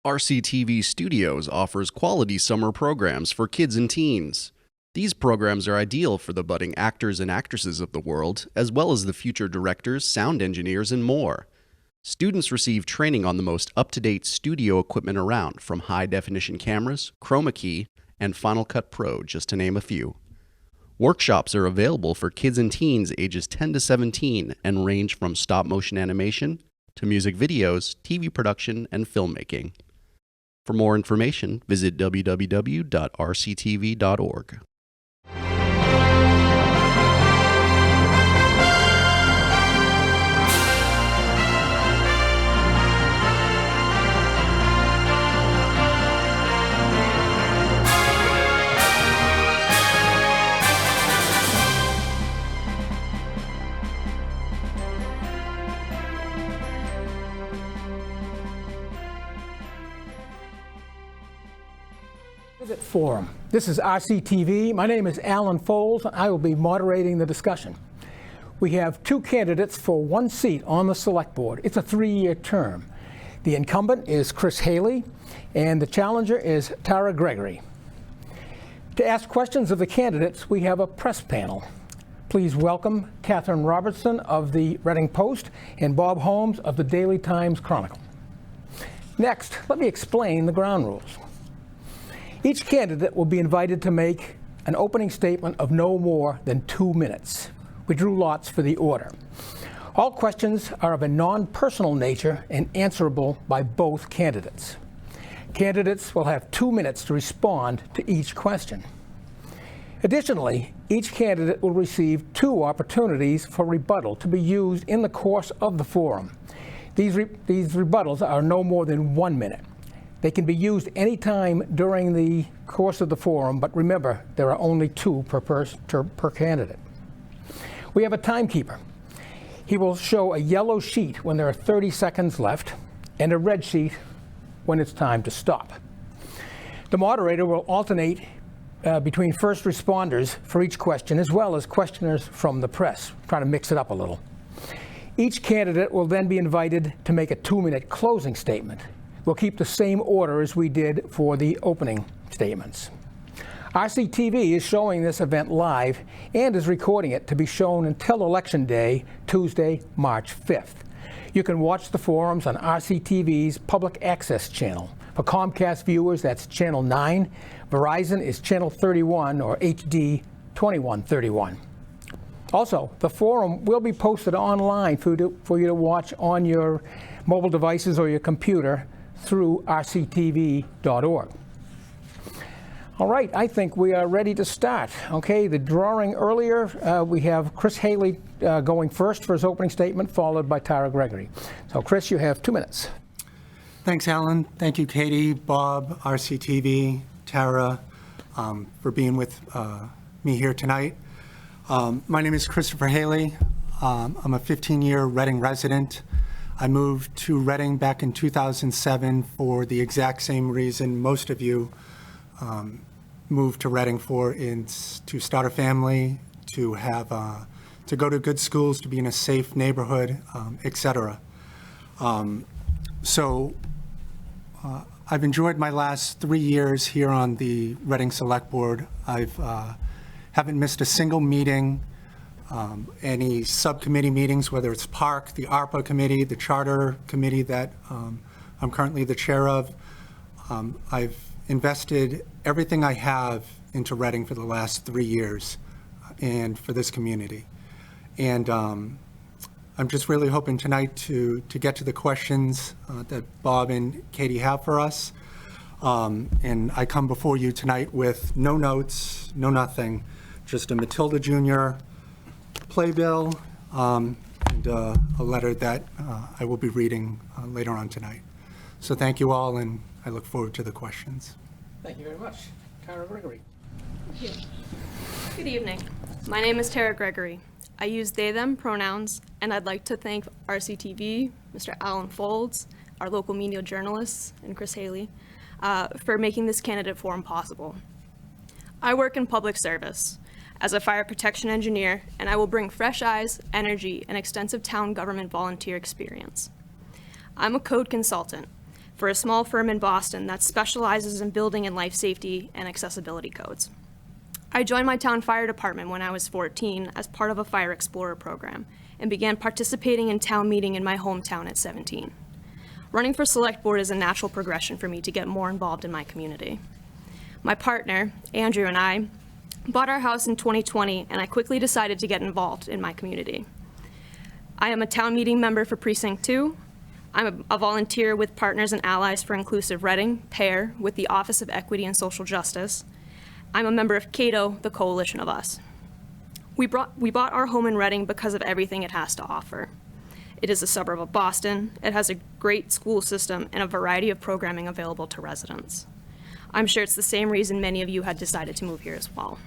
RCTV Studios offers quality summer programs for kids and teens. These programs are ideal for the budding actors and actresses of the world, as well as the future directors, sound engineers, and more. Students receive training on the most up-to-date studio equipment around, from high-definition cameras, chroma key, and Final Cut Pro, just to name a few. Workshops are available for kids and teens ages 10 to 17 and range from stop-motion animation to music videos, TV production, and filmmaking. For more information, visit www.rctv.org. Forum. This is RCTV. My name is Alan Foles, and I will be moderating the discussion. We have two candidates for one seat on the Select Board. It's a 3-year term. The incumbent is Chris Haley, and the challenger is Tara Gregory. To ask questions of the candidates, we have a press panel. Please welcome Catherine Robertson of the Reading Post and Bob Holmes of the Daily Times Chronicle. Next, let me explain the ground rules. Each candidate will be invited to make an opening statement of no more than 2 minutes. We drew lots for the order. All questions are of a non-personal nature and answerable by both candidates. Candidates will have 2 minutes to respond to each question. Additionally, each candidate will receive 2 opportunities for rebuttal to be used in the course of the forum. These rebuttals are no more than 1 minute. They can be used anytime during the course of the forum, but remember, there are only 2 per candidate. We have a timekeeper. He will show a yellow sheet when there are 30 seconds left and a red sheet when it's time to stop. The moderator will alternate between first responders for each question, as well as questioners from the press, trying to mix it up a little. Each candidate will then be invited to make a 2-minute closing statement. We'll keep the same order as we did for the opening statements. RCTV is showing this event live and is recording it to be shown until Election Day, Tuesday, March 5th. You can watch the forums on RCTV's Public Access channel. For Comcast viewers, that's Channel 9. Verizon is Channel 31 or HD 2131. Also, the forum will be posted online for you to watch on your mobile devices or your computer through rctv.org. All right, I think we are ready to start. Okay, the drawing earlier, we have Chris Haley going first for his opening statement, followed by Tara Gregory. So Chris, you have 2 minutes. Thanks, Alan. Thank you, Katie, Bob, RCTV, Tara, for being with me here tonight. My name is Christopher Haley. I'm a 15-year Reading resident. I moved to Reading back in 2007 for the exact same reason most of you moved to Reading for, to start a family, to go to good schools, to be in a safe neighborhood, etc. So I've enjoyed my last 3 years here on the Reading Select Board. Haven't missed a single meeting. Any subcommittee meetings, whether it's Park, the ARPA committee, the Charter committee that I'm currently the chair of. I've invested everything I have into Reading for the last 3 years and for this community. And I'm just really hoping tonight to get to the questions that Bob and Katie have for us. And I come before you tonight with no notes, no nothing, just a Matilda Jr. playbill and a letter that I will be reading later on tonight. So thank you all, and I look forward to the questions. Thank you very much. Tara Gregory. Thank you. Good evening. My name is Tara Gregory. I use they, them pronouns, and I'd like to thank RCTV, Mr. Alan Foles, our local media journalists, and Chris Haley, for making this candidate forum possible. I work in public service as a fire protection engineer, and I will bring fresh eyes, energy, and extensive town government volunteer experience. I'm a code consultant, for a small firm in Boston that specializes in building and life safety and accessibility codes. I joined my town fire department when I was 14 as part of a Fire Explorer program and began participating in town meeting in my hometown at 17. Running for select board is a natural progression for me to get more involved in my community. My partner, Andrew, and I bought our house in 2020, and I quickly decided to get involved in my community. I am a town meeting member for Precinct 2. I'm a volunteer with Partners and Allies for Inclusive Reading, PAIR, with the Office of Equity and Social Justice. I'm a member of Cato, the coalition of us. We bought our home in Reading because of everything it has to offer. It is a suburb of Boston, it has a great school system, and a variety of programming available to residents. I'm sure it's the same reason many of you had decided to move here as well.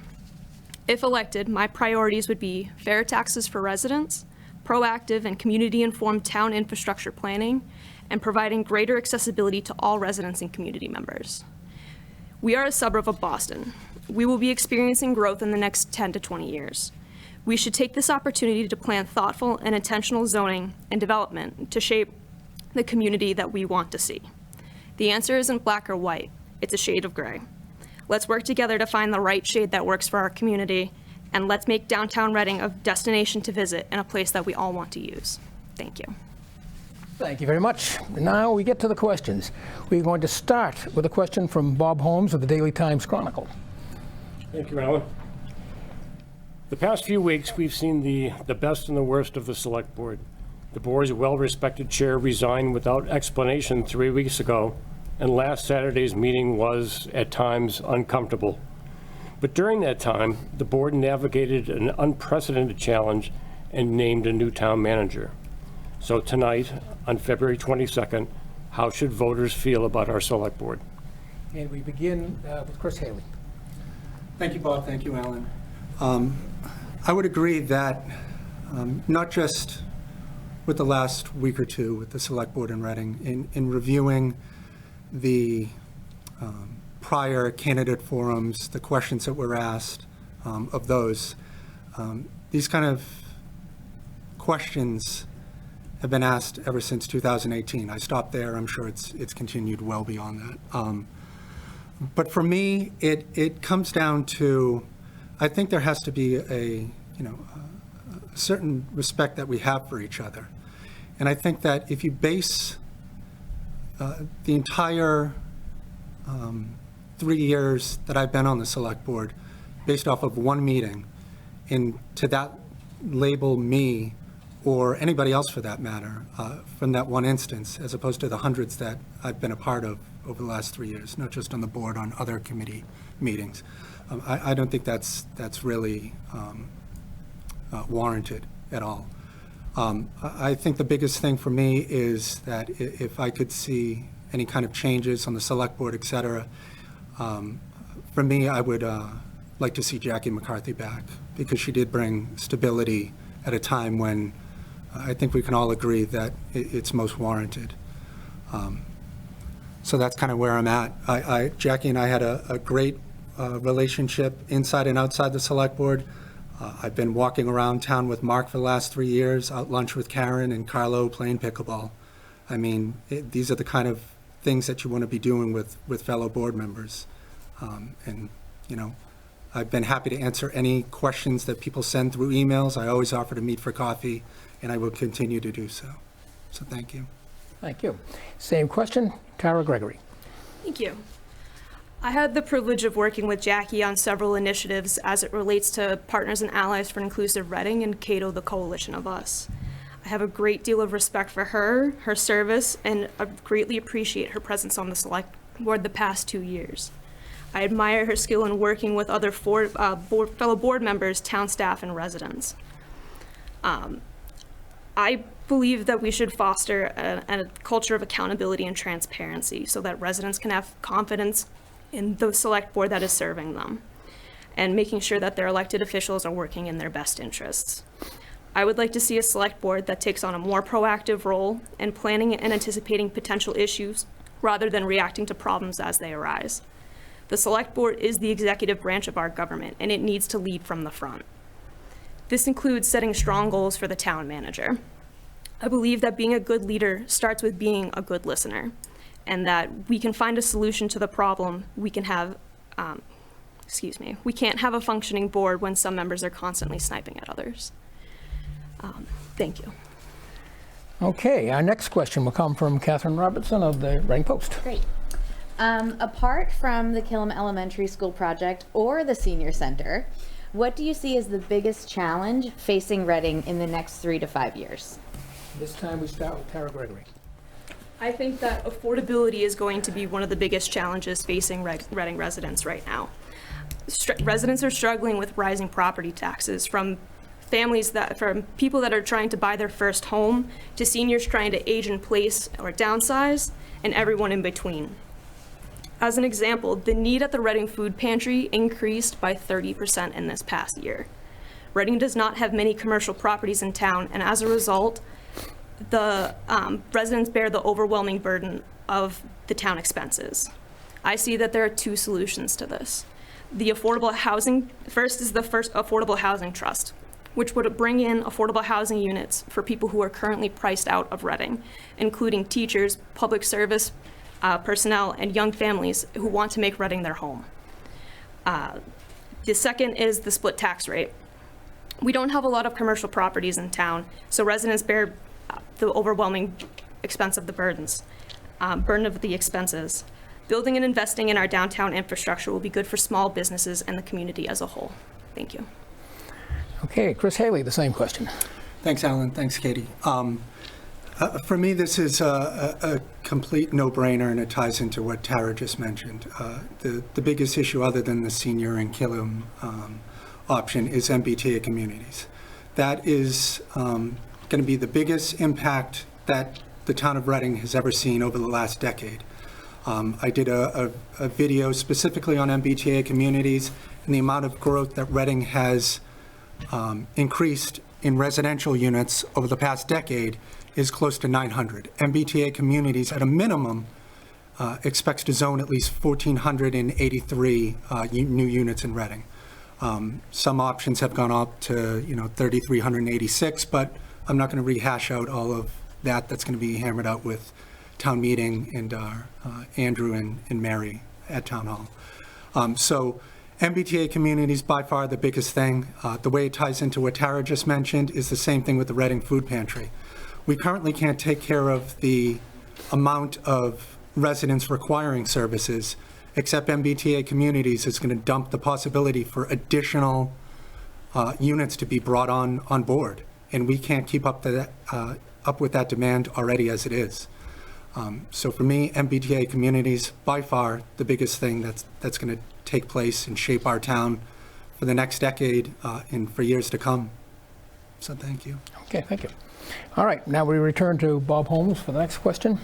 If elected, my priorities would be fair taxes for residents, proactive and community-informed town infrastructure planning, and providing greater accessibility to all residents and community members. We are a suburb of Boston. We will be experiencing growth in the next 10 to 20 years. We should take this opportunity to plan thoughtful and intentional zoning and development to shape the community that we want to see. The answer isn't black or white, it's a shade of gray. Let's work together to find the right shade that works for our community, and let's make downtown Reading a destination to visit and a place that we all want to use. Thank you. Thank you very much. Now we get to the questions. We're going to start with a question from Bob Holmes of the Daily Times Chronicle. Thank you, Alan. The past few weeks, we've seen the best and the worst of the Select Board. The board's well-respected chair resigned without explanation 3 weeks ago, and last Saturday's meeting was, at times, uncomfortable. But during that time, the board navigated an unprecedented challenge and named a new town manager. So tonight, on February 22nd, how should voters feel about our Select Board? And we begin with Chris Haley. Thank you, Bob. Thank you, Alan. I would agree that not just with the last week or two with the Select Board in Reading, in reviewing the prior candidate forums, the questions that were asked of those, these kind of questions have been asked ever since 2018. I stopped there. I'm sure it's continued well beyond that. But for me, it comes down to, I think there has to be a certain respect that we have for each other. And I think that if you base the entire 3 years that I've been on the Select Board based off of one meeting, and to that label me or anybody else for that matter from that one instance, as opposed to the hundreds that I've been a part of over the last 3 years, not just on the board, on other committee meetings. I don't think that's really warranted at all. I think the biggest thing for me is that if I could see any kind of changes on the Select Board, et cetera, for me, I would like to see Jackie McCarthy back, because she did bring stability at a time when I think we can all agree that it's most warranted. So that's kind of where I'm at. Jackie and I had a great relationship inside and outside the Select Board. I've been walking around town with Mark for the last 3 years, out lunch with Karen and Carlo playing pickleball. I mean, these are the kind of things that you want to be doing with fellow board members. And, I've been happy to answer any questions that people send through emails. I always offer to meet for coffee, and I will continue to do so. So thank you. Thank you. Same question, Tara Gregory. Thank you. I had the privilege of working with Jackie on several initiatives as it relates to Partners and Allies for Inclusive Reading and Cato, the coalition of us. I have a great deal of respect for her service, and I greatly appreciate her presence on the Select Board the past 2 years. I admire her skill in working with other fellow board members, town staff, and residents. I believe that we should foster a culture of accountability and transparency so that residents can have confidence in the Select Board that is serving them, and making sure that their elected officials are working in their best interests. I would like to see a Select Board that takes on a more proactive role in planning and anticipating potential issues rather than reacting to problems as they arise. The Select Board is the executive branch of our government, and it needs to lead from the front. This includes setting strong goals for the town manager. I believe that being a good leader starts with being a good listener, and that we can find a solution to the problem. We can have, we can't have a functioning board when some members are constantly sniping at others. Thank you. Okay, our next question will come from Catherine Robertson of the Reading Post. Great. Apart from the Killam Elementary School project or the Senior Center, what do you see as the biggest challenge facing Reading in the next 3 to 5 years? This time we start with Tara Gregory. I think that affordability is going to be one of the biggest challenges facing Reading residents right now. Residents are struggling with rising property taxes from people that are trying to buy their first home to seniors trying to age in place or downsize, and everyone in between. As an example, the need at the Reading Food Pantry increased by 30% in this past year. Reading does not have many commercial properties in town, and as a result, the residents bear the overwhelming burden of the town expenses. I see that there are 2 solutions to this. The affordable housing, first is the first affordable housing trust, which would bring in affordable housing units for people who are currently priced out of Reading, including teachers, public service personnel, and young families who want to make Reading their home. The second is the split tax rate. We don't have a lot of commercial properties in town, so residents bear the overwhelming expense of the burden of the expenses. Building and investing in our downtown infrastructure will be good for small businesses and the community as a whole. Thank you. Okay, Chris Haley, the same question. Thanks, Alan. Thanks, Katie. For me, this is a complete no-brainer, and it ties into what Tara just mentioned. The biggest issue, other than the senior and Killam option, is MBTA communities. That is going to be the biggest impact that the town of Reading has ever seen over the last decade. I did a video specifically on MBTA communities and the amount of growth that Reading has increased in residential units over the past decade is close to 900. MBTA communities, at a minimum, expects to zone at least 1,483 new units in Reading. Some options have gone up to 3,386, but I'm not going to rehash out all of that. That's going to be hammered out with town meeting and Andrew and Mary at town hall. So MBTA communities, by far the biggest thing. The way it ties into what Tara just mentioned is the same thing with the Reading Food Pantry. We currently can't take care of the amount of residents requiring services, except MBTA communities is going to dump the possibility for additional units to be brought on board. And we can't keep up with that demand already as it is. So for me, MBTA communities, by far the biggest thing that's going to take place and shape our town for the next decade and for years to come. So thank you. Okay, thank you. All right, now we return to Bob Holmes for the next question.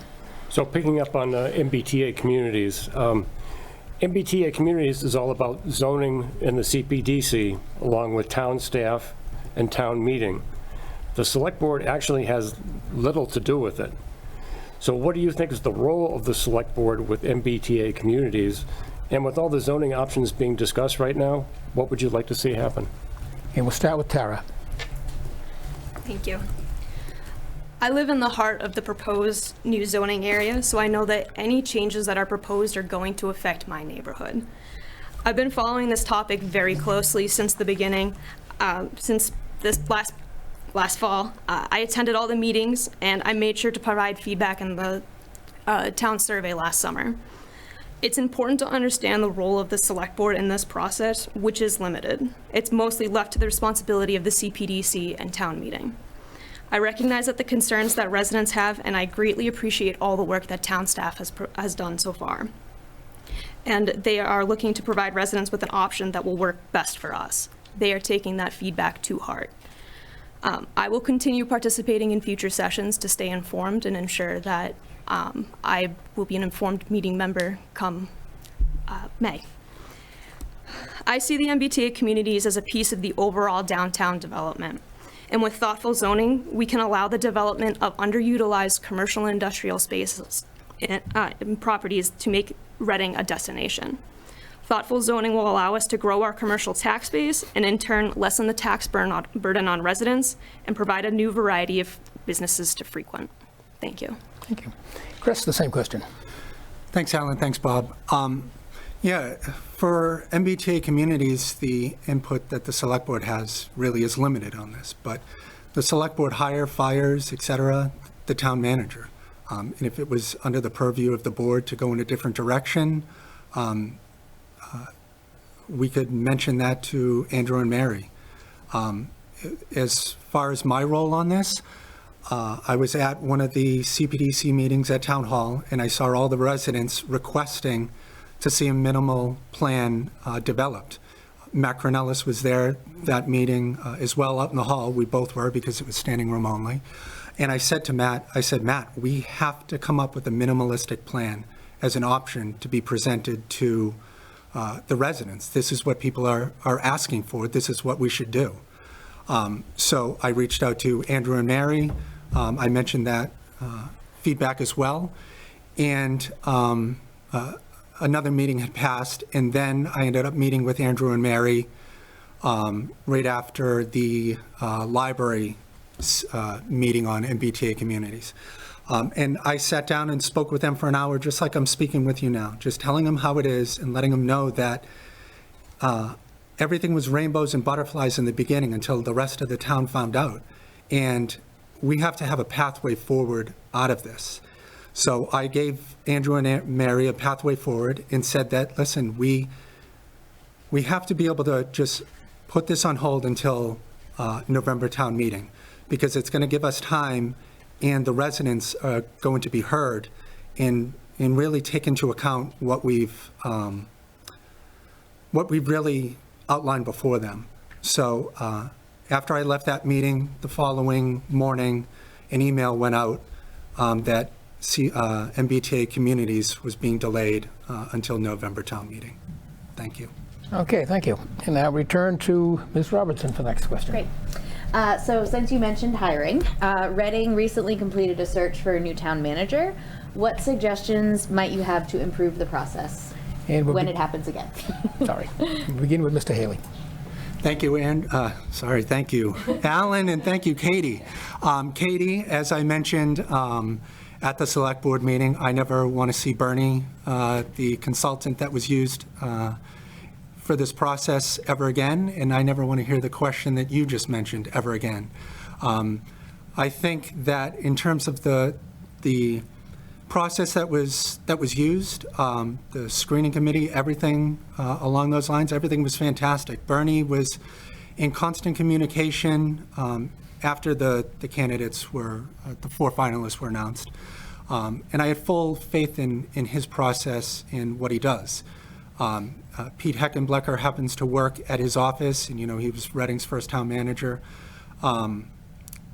So picking up on MBTA communities, MBTA communities is all about zoning in the CPDC along with town staff and town meeting. The select board actually has little to do with it. So what do you think is the role of the select board with MBTA communities? And with all the zoning options being discussed right now, what would you like to see happen? And we'll start with Tara. Thank you. I live in the heart of the proposed new zoning area, so I know that any changes that are proposed are going to affect my neighborhood. I've been following this topic very closely since the beginning, since this last fall. I attended all the meetings, and I made sure to provide feedback in the town survey last summer. It's important to understand the role of the select board in this process, which is limited. It's mostly left to the responsibility of the CPDC and town meeting. I recognize that the concerns that residents have, and I greatly appreciate all the work that town staff has done so far. And they are looking to provide residents with an option that will work best for us. They are taking that feedback to heart. I will continue participating in future sessions to stay informed and ensure that I will be an informed meeting member come May. I see the MBTA communities as a piece of the overall downtown development. And with thoughtful zoning, we can allow the development of underutilized commercial and industrial spaces and properties to make Reading a destination. Thoughtful zoning will allow us to grow our commercial tax base and in turn lessen the tax burden on residents and provide a new variety of businesses to frequent. Thank you. Thank you. Chris, the same question. Thanks, Alan. Thanks, Bob. Yeah, for MBTA communities, the input that the select board has really is limited on this, but the select board fires, et cetera, the town manager. And if it was under the purview of the board to go in a different direction, we could mention that to Andrew and Mary. As far as my role on this, I was at one of the CPDC meetings at Town Hall, and I saw all the residents requesting to see a minimal plan developed. Matt Cornelis was there that meeting as well, up in the hall. We both were, because it was standing room only. And I said to Matt, Matt, we have to come up with a minimalistic plan as an option to be presented to the residents. This is what people are asking for. This is what we should do. So I reached out to Andrew and Mary. I mentioned that feedback as well. And another meeting had passed, and then I ended up meeting with Andrew and Mary right after the library meeting on MBTA communities. And I sat down and spoke with them for an hour, just like I'm speaking with you now, just telling them how it is and letting them know that everything was rainbows and butterflies in the beginning until the rest of the town found out. And we have to have a pathway forward out of this. So I gave Andrew and Mary a pathway forward and said that, listen, we have to be able to just put this on hold until November town meeting, because it's going to give us time, and the residents are going to be heard and really take into account what we've really outlined before them. So after I left that meeting, the following morning, an email went out that MBTA communities was being delayed until November town meeting. Thank you. Okay, thank you. And now return to Ms. Robertson for the next question. Great. So since you mentioned hiring, Reading recently completed a search for a new town manager. What suggestions might you have to improve the process when it happens again? Sorry. We'll begin with Mr. Haley. Thank you, thank you, Alan, and thank you, Katie. Katie, as I mentioned at the select board meeting, I never want to see Bernie, the consultant that was used for this process, ever again, and I never want to hear the question that you just mentioned ever again. I think that in terms of the process that was used, the screening committee, everything along those lines, everything was fantastic. Bernie was in constant communication after the candidates were, the 4 finalists were announced. And I had full faith in his process and what he does. Pete Heckenblecker happens to work at his office, and he was Reading's first town manager.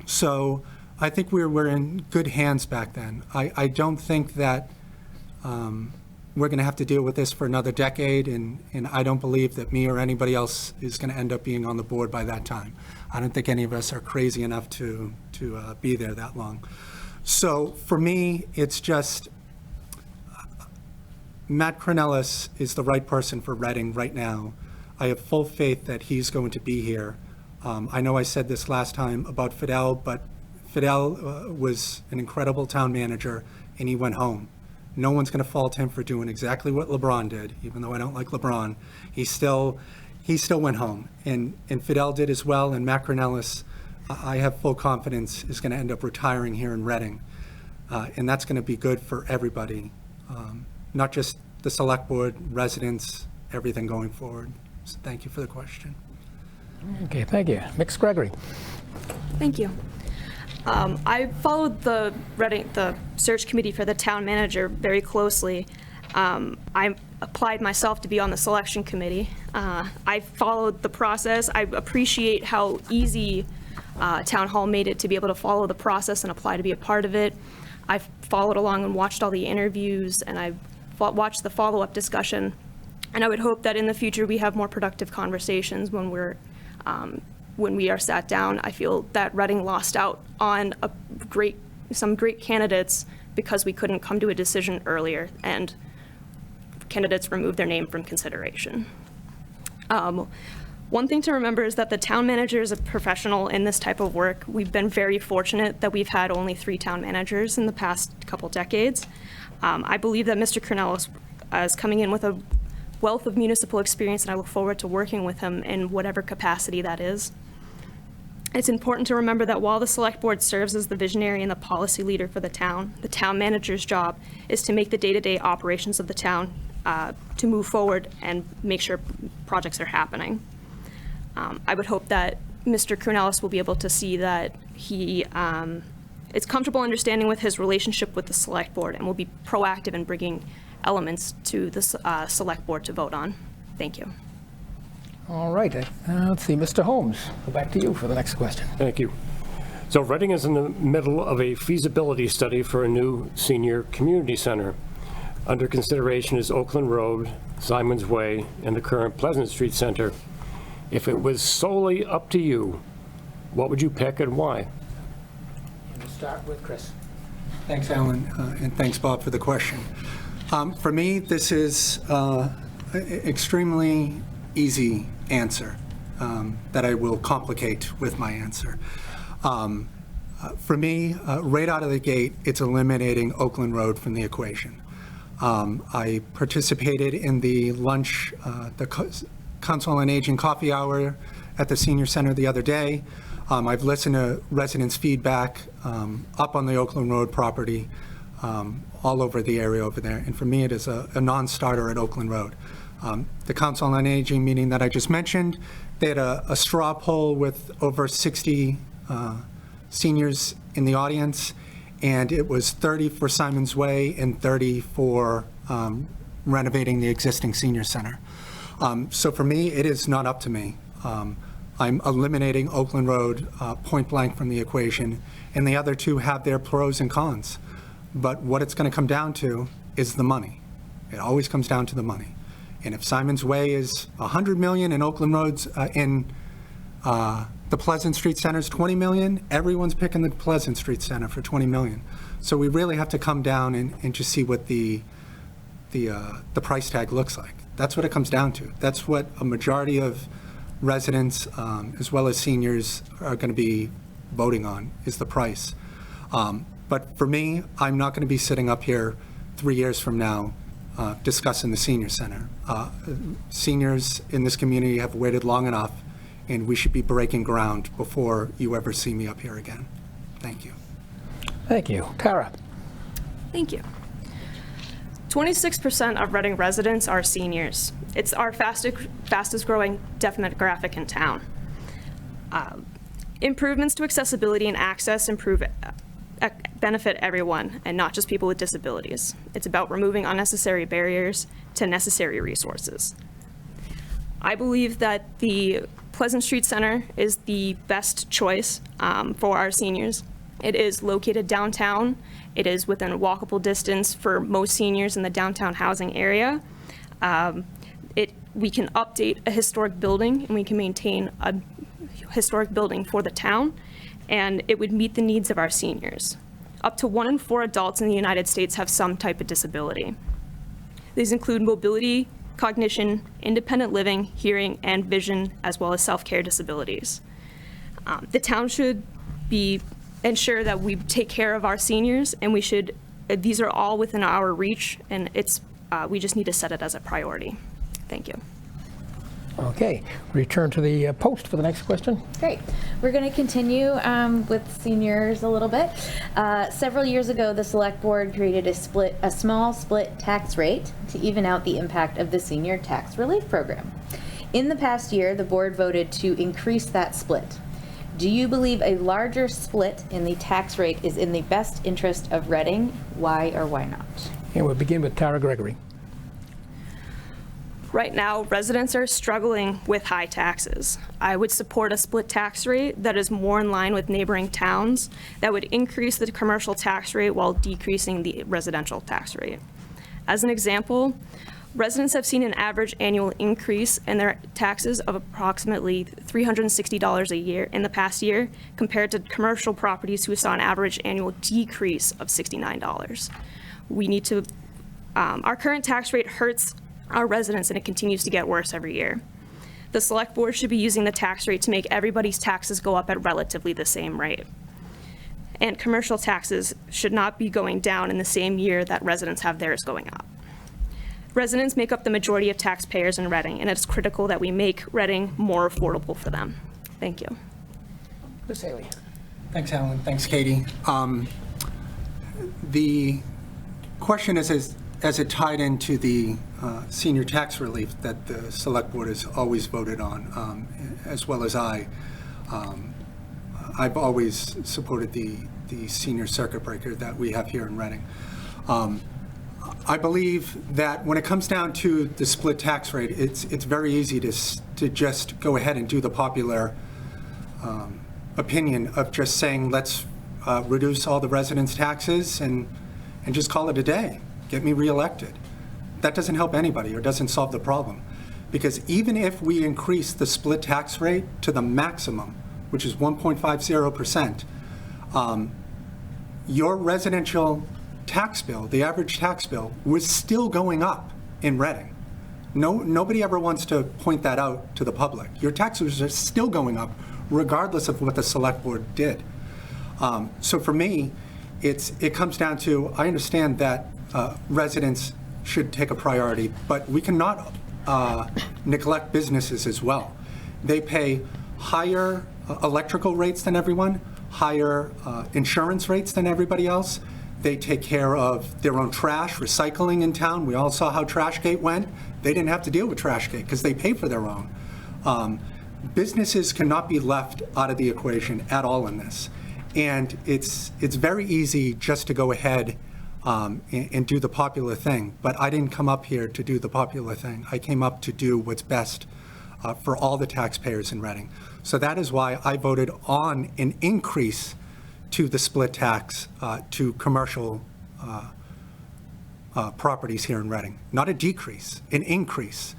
So I think we're in good hands back then. I don't think that we're going to have to deal with this for another decade, and I don't believe that me or anybody else is going to end up being on the board by that time. I don't think any of us are crazy enough to be there that long. So for me, it's just Matt Cornelis is the right person for Reading right now. I have full faith that he's going to be here. I know I said this last time about Fidel, but Fidel was an incredible town manager, and he went home. No one's going to fault him for doing exactly what LeBron did, even though I don't like LeBron. He still went home, and Fidel did as well, and Matt Cornelis, I have full confidence, is going to end up retiring here in Reading. And that's going to be good for everybody, not just the select board, residents, everything going forward. So thank you for the question. Okay, thank you. Mix Gregory. Thank you. I followed the search committee for the town manager very closely. I applied myself to be on the selection committee. I followed the process. I appreciate how easy Town Hall made it to be able to follow the process and apply to be a part of it. I followed along and watched all the interviews, and I watched the follow-up discussion. And I would hope that in the future we have more productive conversations when we are sat down. I feel that Reading lost out on some great candidates because we couldn't come to a decision earlier, and candidates removed their name from consideration. One thing to remember is that the town manager is a professional in this type of work. We've been very fortunate that we've had only 3 town managers in the past couple decades. I believe that Mr. Cornelis is coming in with a wealth of municipal experience, and I look forward to working with him in whatever capacity that is. It's important to remember that while the select board serves as the visionary and the policy leader for the town manager's job is to make the day-to-day operations of the town to move forward and make sure projects are happening. I would hope that Mr. Cornelis will be able to see that he is comfortable understanding with his relationship with the select board and will be proactive in bringing elements to the select board to vote on. Thank you. All right, let's see, Mr. Holmes, go back to you for the next question. Thank you. So Reading is in the middle of a feasibility study for a new senior community center. Under consideration is Oakland Road, Simon's Way, and the current Pleasant Street Center. If it was solely up to you, what would you pick and why? We'll start with Chris. Thanks, Alan, and thanks, Bob, for the question. For me, this is extremely easy answer that I will complicate with my answer. For me, right out of the gate, it's eliminating Oakland Road from the equation. I participated in the lunch, the Council on Aging coffee hour at the Senior Center the other day. I've listened to residents' feedback up on the Oakland Road property, all over the area over there. And for me, it is a non-starter at Oakland Road. The Council on Aging meeting that I just mentioned, they had a straw poll with over 60 seniors in the audience, and it was 30 for Simon's Way and 30 for renovating the existing senior center. So for me, it is not up to me. I'm eliminating Oakland Road point blank from the equation, and the other two have their pros and cons. But what it's going to come down to is the money. It always comes down to the money. And if Simon's Way is $100 million and Oakland Road's in the Pleasant Street Center is $20 million, everyone's picking the Pleasant Street Center for $20 million. So we really have to come down and just see what the price tag looks like. That's what it comes down to. That's what a majority of residents, as well as seniors, are going to be voting on, is the price. But for me, I'm not going to be sitting up here 3 years from now discussing the senior center. Seniors in this community have waited long enough, and we should be breaking ground before you ever see me up here again. Thank you. Thank you. Tara. Thank you. 26% of Reading residents are seniors. It's our fastest growing demographic in town. Improvements to accessibility and access benefit everyone, and not just people with disabilities. It's about removing unnecessary barriers to necessary resources. I believe that the Pleasant Street Center is the best choice for our seniors. It is located downtown. It is within a walkable distance for most seniors in the downtown housing area. We can update a historic building, and we can maintain a historic building for the town, and it would meet the needs of our seniors. Up to 1 in 4 adults in the United States have some type of disability. These include mobility, cognition, independent living, hearing, and vision, as well as self-care disabilities. The town should ensure that we take care of our seniors, and these are all within our reach, and we just need to set it as a priority. Thank you. Okay, return to the post for the next question. Great. We're going to continue with seniors a little bit. Several years ago, the select board created a small split tax rate to even out the impact of the senior tax relief program. In the past year, the board voted to increase that split. Do you believe a larger split in the tax rate is in the best interest of Reading? Why or why not? And we'll begin with Tara Gregory. Right now, residents are struggling with high taxes. I would support a split tax rate that is more in line with neighboring towns that would increase the commercial tax rate while decreasing the residential tax rate. As an example, residents have seen an average annual increase in their taxes of approximately $360 a year in the past year, compared to commercial properties who saw an average annual decrease of $69. Our current tax rate hurts our residents, and it continues to get worse every year. The select board should be using the tax rate to make everybody's taxes go up at relatively the same rate. and commercial taxes should not be going down in the same year that residents have theirs going up. Residents make up the majority of taxpayers in Reading, and it's critical that we make Reading more affordable for them. Thank you. Ms. Haley. Thanks, Alan. Thanks, Katie. The question is, as it tied into the senior tax relief that the Select Board has always voted on, as well as I've always supported the senior circuit breaker that we have here in Reading. I believe that when it comes down to the split tax rate, it's very easy to just go ahead and do the popular opinion of just saying, let's reduce all the residents' taxes and just call it a day. Get me reelected. That doesn't help anybody or doesn't solve the problem. Because even if we increase the split tax rate to the maximum, which is 1.50%, your residential tax bill, the average tax bill, was still going up in Reading. Nobody ever wants to point that out to the public. Your taxes are still going up regardless of what the Select Board did. So for me, it comes down to, I understand that residents should take a priority, but we cannot neglect businesses as well. They pay higher electrical rates than everyone, higher insurance rates than everybody else. They take care of their own trash, recycling in town. We all saw how Trashgate went. They didn't have to deal with Trashgate because they pay for their own. Businesses cannot be left out of the equation at all in this. And it's very easy just to go ahead and do the popular thing. But I didn't come up here to do the popular thing. I came up to do what's best for all the taxpayers in Reading. So that is why I voted on an increase to the split tax to commercial properties here in Reading. Not a decrease, an increase,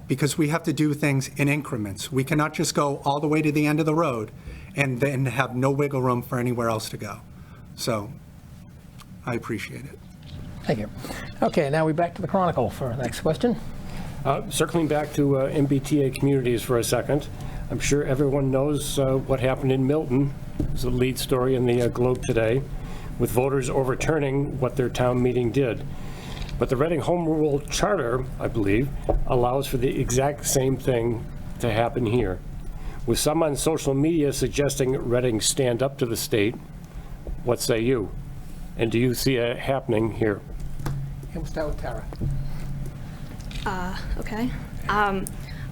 because we have to do things in increments. We cannot just go all the way to the end of the road and then have no wiggle room for anywhere else to go. So I appreciate it. Thank you. Okay, now we're back to the Chronicle for the next question. Circling back to MBTA communities for a second, I'm sure everyone knows what happened in Milton. It's a lead story in the Globe today, with voters overturning what their town meeting did. But the Reading Home Rule Charter, I believe, allows for the exact same thing to happen here. With some on social media suggesting Reading stand up to the state, what say you? And do you see it happening here? We'll start with Tara. Okay.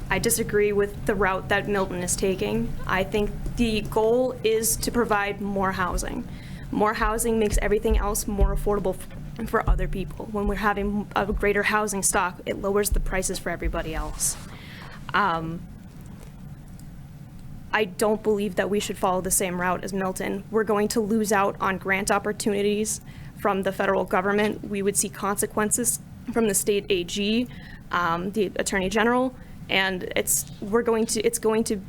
I disagree with the route that Milton is taking. I think the goal is to provide more housing. More housing makes everything else more affordable for other people. When we're having a greater housing stock, it lowers the prices for everybody else. I don't believe that we should follow the same route as Milton. We're going to lose out on grant opportunities from the federal government. We would see consequences from the state AG, the Attorney General, and we're going to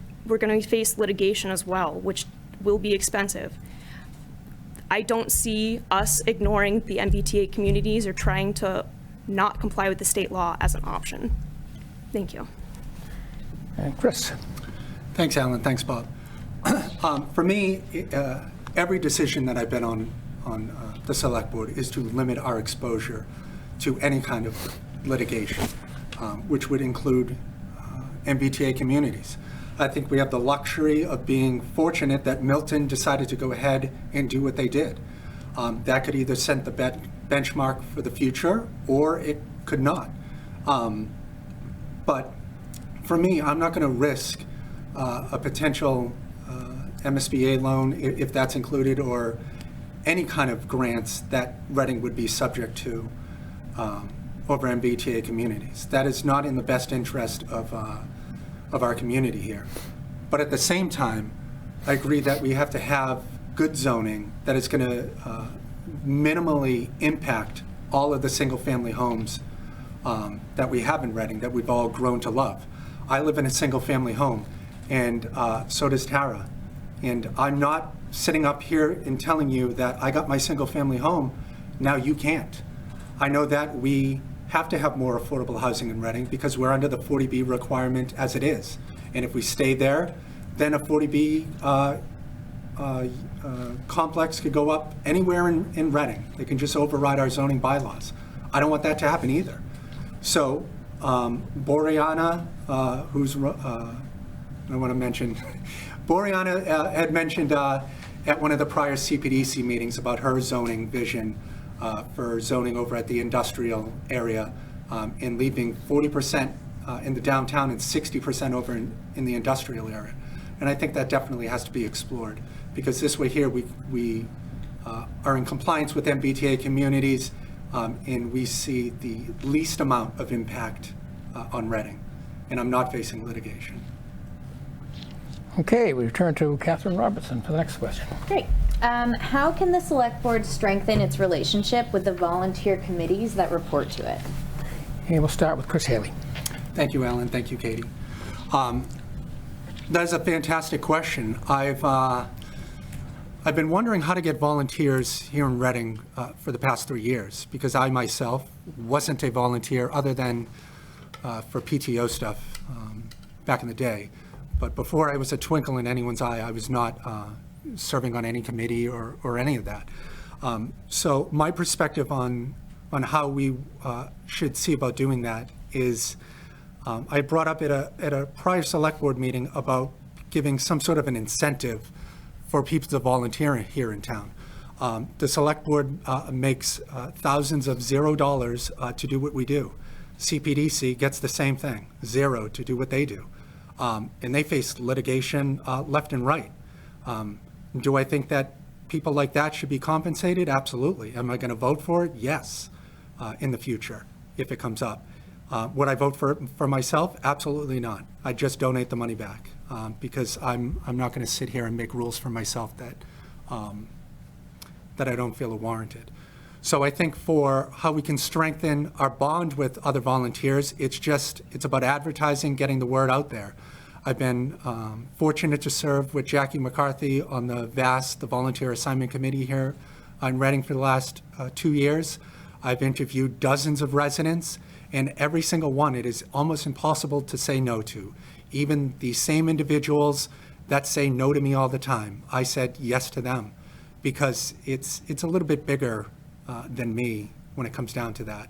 face litigation as well, which will be expensive. I don't see us ignoring the MBTA communities or trying to not comply with the state law as an option. Thank you. And Chris. Thanks, Alan. Thanks, Bob. For me, every decision that I've been on the Select Board is to limit our exposure to any kind of litigation, which would include MBTA communities. I think we have the luxury of being fortunate that Milton decided to go ahead and do what they did. That could either set the benchmark for the future, or it could not. But for me, I'm not going to risk a potential MSBA loan, if that's included, or any kind of grants that Reading would be subject to over MBTA communities. That is not in the best interest of our community here. But at the same time, I agree that we have to have good zoning that is going to minimally impact all of the single-family homes that we have in Reading, that we've all grown to love. I live in a single-family home, and so does Tara. And I'm not sitting up here and telling you that I got my single-family home, now you can't. I know that we have to have more affordable housing in Reading because we're under the 40B requirement as it is. And if we stay there, then a 40B complex could go up anywhere in Reading. They can just override our zoning bylaws. I don't want that to happen either. So Boreana, I want to mention, Boreana had mentioned at one of the prior CPDC meetings about her zoning vision for zoning over at the industrial area and leaving 40% in the downtown and 60% over in the industrial area. And I think that definitely has to be explored, because this way here we are in compliance with MBTA communities, and we see the least amount of impact on Reading, and I'm not facing litigation. Okay, we return to Catherine Robertson for the next question. Great. How can the select board strengthen its relationship with the volunteer committees that report to it? And we'll start with Chris Haley. Thank you, Alan. Thank you, Katie. That is a fantastic question. I've been wondering how to get volunteers here in Reading for the past 3 years, because I myself wasn't a volunteer other than for PTO stuff back in the day. But before I was a twinkle in anyone's eye, I was not serving on any committee or any of that. So my perspective on how we should see about doing that is I brought up at a prior select board meeting about giving some sort of an incentive for people to volunteer here in town. The select board makes thousands of $0 to do what we do. CPDC gets the same thing, $0 to do what they do. And they face litigation left and right. Do I think that people like that should be compensated? Absolutely. Am I going to vote for it? Yes, in the future, if it comes up. Would I vote for myself? Absolutely not. I just donate the money back because I'm not going to sit here and make rules for myself that I don't feel are warranted. So I think for how we can strengthen our bond with other volunteers, it's about advertising, getting the word out there. I've been fortunate to serve with Jackie McCarthy on the VAS, the Volunteer Assignment Committee here in Reading for the last 2 years. I've interviewed dozens of residents, and every single one it is almost impossible to say no to. Even the same individuals that say no to me all the time, I said yes to them, because it's a little bit bigger than me when it comes down to that.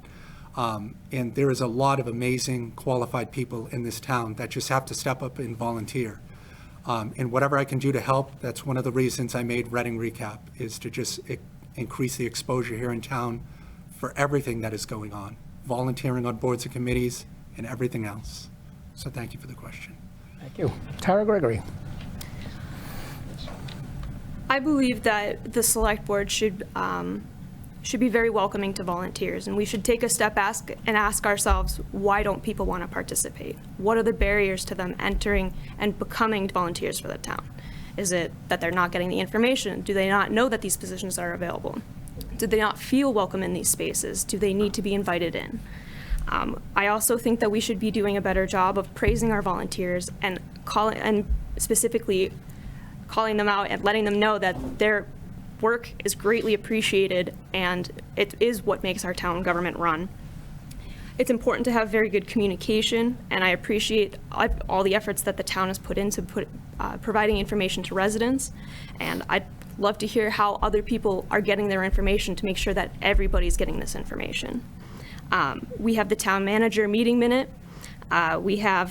And there is a lot of amazing, qualified people in this town that just have to step up and volunteer. And whatever I can do to help, that's one of the reasons I made Reading Recap, is to just increase the exposure here in town for everything that is going on, volunteering on boards and committees and everything else. So thank you for the question. Thank you. Tara Gregory. I believe that the select board should be very welcoming to volunteers, and we should take a step back and ask ourselves, why don't people want to participate? What are the barriers to them entering and becoming volunteers for the town? Is it that they're not getting the information? Do they not know that these positions are available? Do they not feel welcome in these spaces? Do they need to be invited in? I also think that we should be doing a better job of praising our volunteers and specifically calling them out and letting them know that their work is greatly appreciated, and it is what makes our town government run. It's important to have very good communication, and I appreciate all the efforts that the town has put into providing information to residents, and I'd love to hear how other people are getting their information to make sure that everybody's getting this information. We have the town manager meeting minute. We are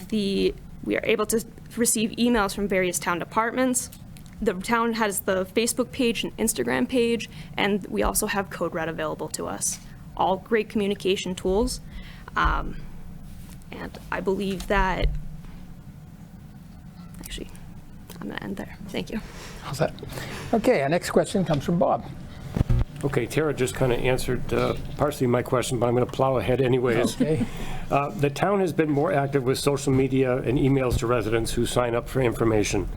able to receive emails from various town departments. The town has the Facebook page and Instagram page, and we also have Code Red available to us. All great communication tools. And I believe that, actually, I'm gonna end there. Thank you. How's that? Okay, our next question comes from Bob. Okay, Tara just kind of answered partially my question, but I'm going to plow ahead anyways. Okay. The town has been more active with social media and emails to residents who sign up for information.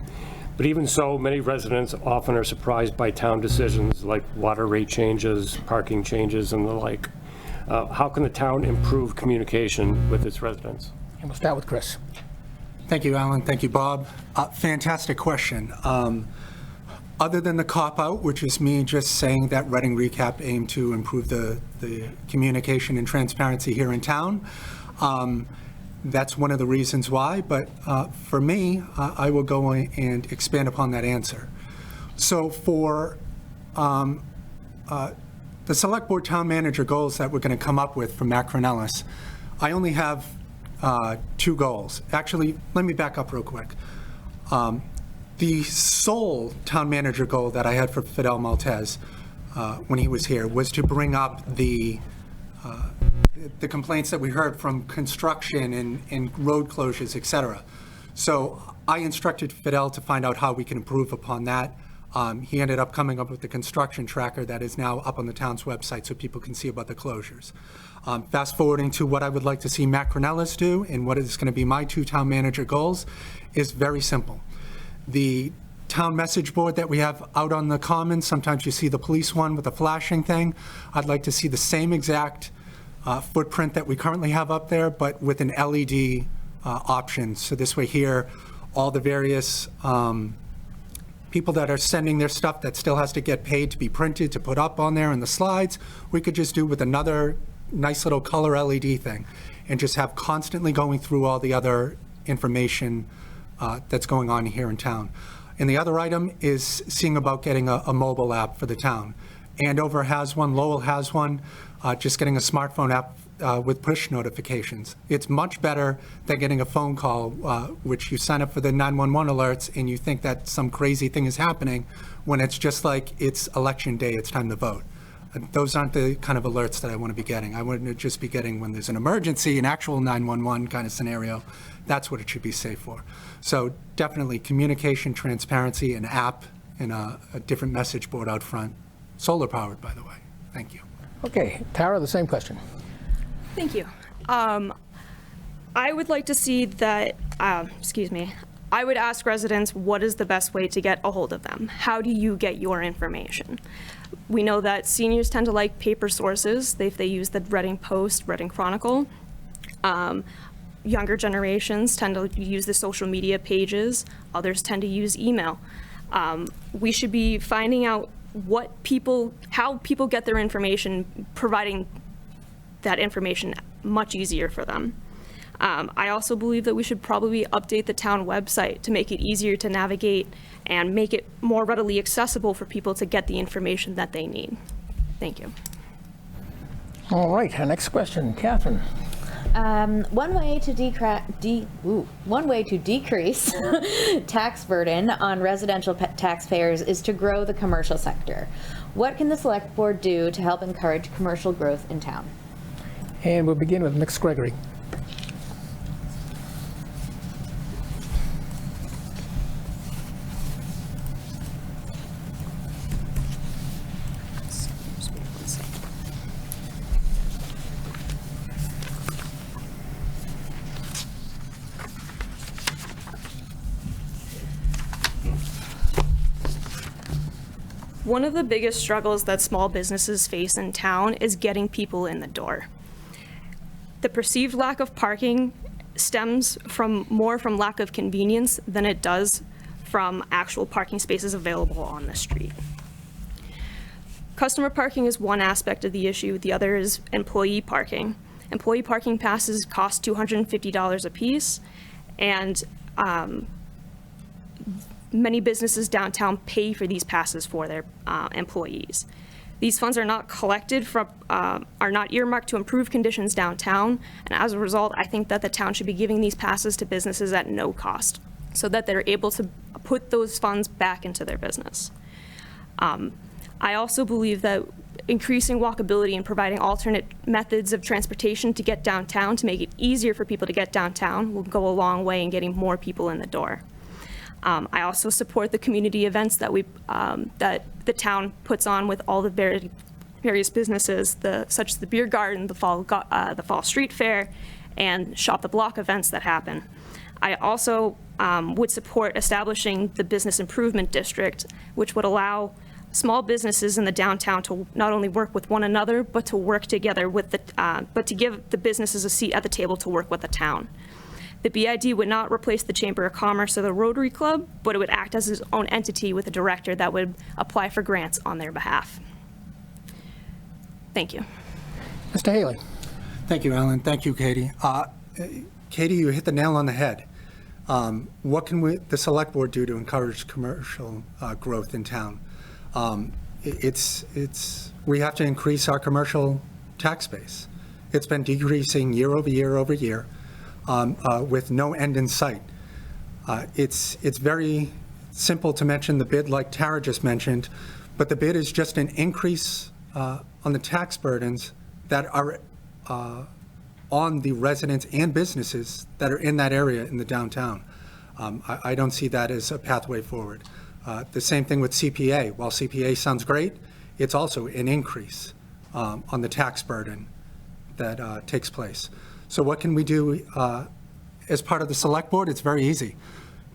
But even so, many residents often are surprised by town decisions like water rate changes, parking changes, and the like. How can the town improve communication with its residents? And we'll start with Chris. Thank you, Alan. Thank you, Bob. Fantastic question. Other than the cop-out, which is me just saying that Reading Recap aimed to improve the communication and transparency here in town, that's one of the reasons why. But for me, I will go and expand upon that answer. So for the Select Board Town Manager goals that we're going to come up with for Matt Cornelis, I only have 2 goals. Actually, let me back up real quick. The sole Town Manager goal that I had for Fidel Maltese when he was here was to bring up the complaints that we heard from construction and road closures, et cetera. So I instructed Fidel to find out how we can improve upon that. He ended up coming up with the construction tracker that is now up on the town's website so people can see about the closures. Fast forwarding to what I would like to see Matt Cornelis do and what is going to be my 2 town manager goals is very simple. The town message board that we have out on the commons, sometimes you see the police one with the flashing thing. I'd like to see the same exact footprint that we currently have up there, but with an LED option. So this way here, all the various people that are sending their stuff that still has to get paid to be printed, to put up on there in the slides, we could just do with another nice little color LED thing and just have constantly going through all the other information that's going on here in town. And the other item is seeing about getting a mobile app for the town. Andover has one, Lowell has one, just getting a smartphone app with push notifications. It's much better than getting a phone call, which you sign up for the 911 alerts and you think that some crazy thing is happening when it's just like it's election day, it's time to vote. Those aren't the kind of alerts that I want to be getting. I want to just be getting when there's an emergency, an actual 911 kind of scenario. That's what it should be safe for. So definitely communication, transparency, an app, and a different message board out front. Solar powered, by the way. Thank you. Okay, Tara, the same question. Thank you. I would like to see that, I would ask residents, what is the best way to get a hold of them? How do you get your information? We know that seniors tend to like paper sources. They use the Reading Post, Reading Chronicle. Younger generations tend to use the social media pages. Others tend to use email. We should be finding out how people get their information, providing that information much easier for them. I also believe that we should probably update the town website to make it easier to navigate and make it more readily accessible for people to get the information that they need. Thank you. All right, our next question, Catherine. One way to decrease tax burden on residential taxpayers is to grow the commercial sector. What can the select board do to help encourage commercial growth in town? And we'll begin with Ms. Gregory. One of the biggest struggles that small businesses face in town is getting people in the door. The perceived lack of parking stems more from lack of convenience than it does from actual parking spaces available on the street. Customer parking is one aspect of the issue. The other is employee parking. Employee parking passes cost $250 a piece, and many businesses downtown pay for these passes for their employees. These funds are not collected are not earmarked to improve conditions downtown, and as a result, I think that the town should be giving these passes to businesses at no cost, so that they're able to put those funds back into their business. I also believe that increasing walkability and providing alternate methods of transportation to get downtown, to make it easier for people to get downtown, will go a long way in getting more people in the door. I also support the community events that that the town puts on with all the various businesses, such as the beer garden, the fall street fair, and shop the block events that happen. I also would support establishing the business improvement district, which would allow small businesses in the downtown to not only work with one another, but to work together with but to give the businesses a seat at the table to work with the town. The BID would not replace the Chamber of Commerce or the Rotary Club, but it would act as its own entity with a director that would apply for grants on their behalf. Thank you. Mr. Haley. Thank you, Alan. Thank you, Katie. Katie, you hit the nail on the head. What can the select board do to encourage commercial growth in town? We have to increase our commercial tax base. It's been decreasing year over year over year with no end in sight. It's very simple to mention the bid like Tara just mentioned, but the bid is just an increase on the tax burdens that are on the residents and businesses that are in that area in the downtown. I don't see that as a pathway forward. The same thing with CPA. While CPA sounds great, it's also an increase on the tax burden that takes place. So what can we do as part of the select board? It's very easy.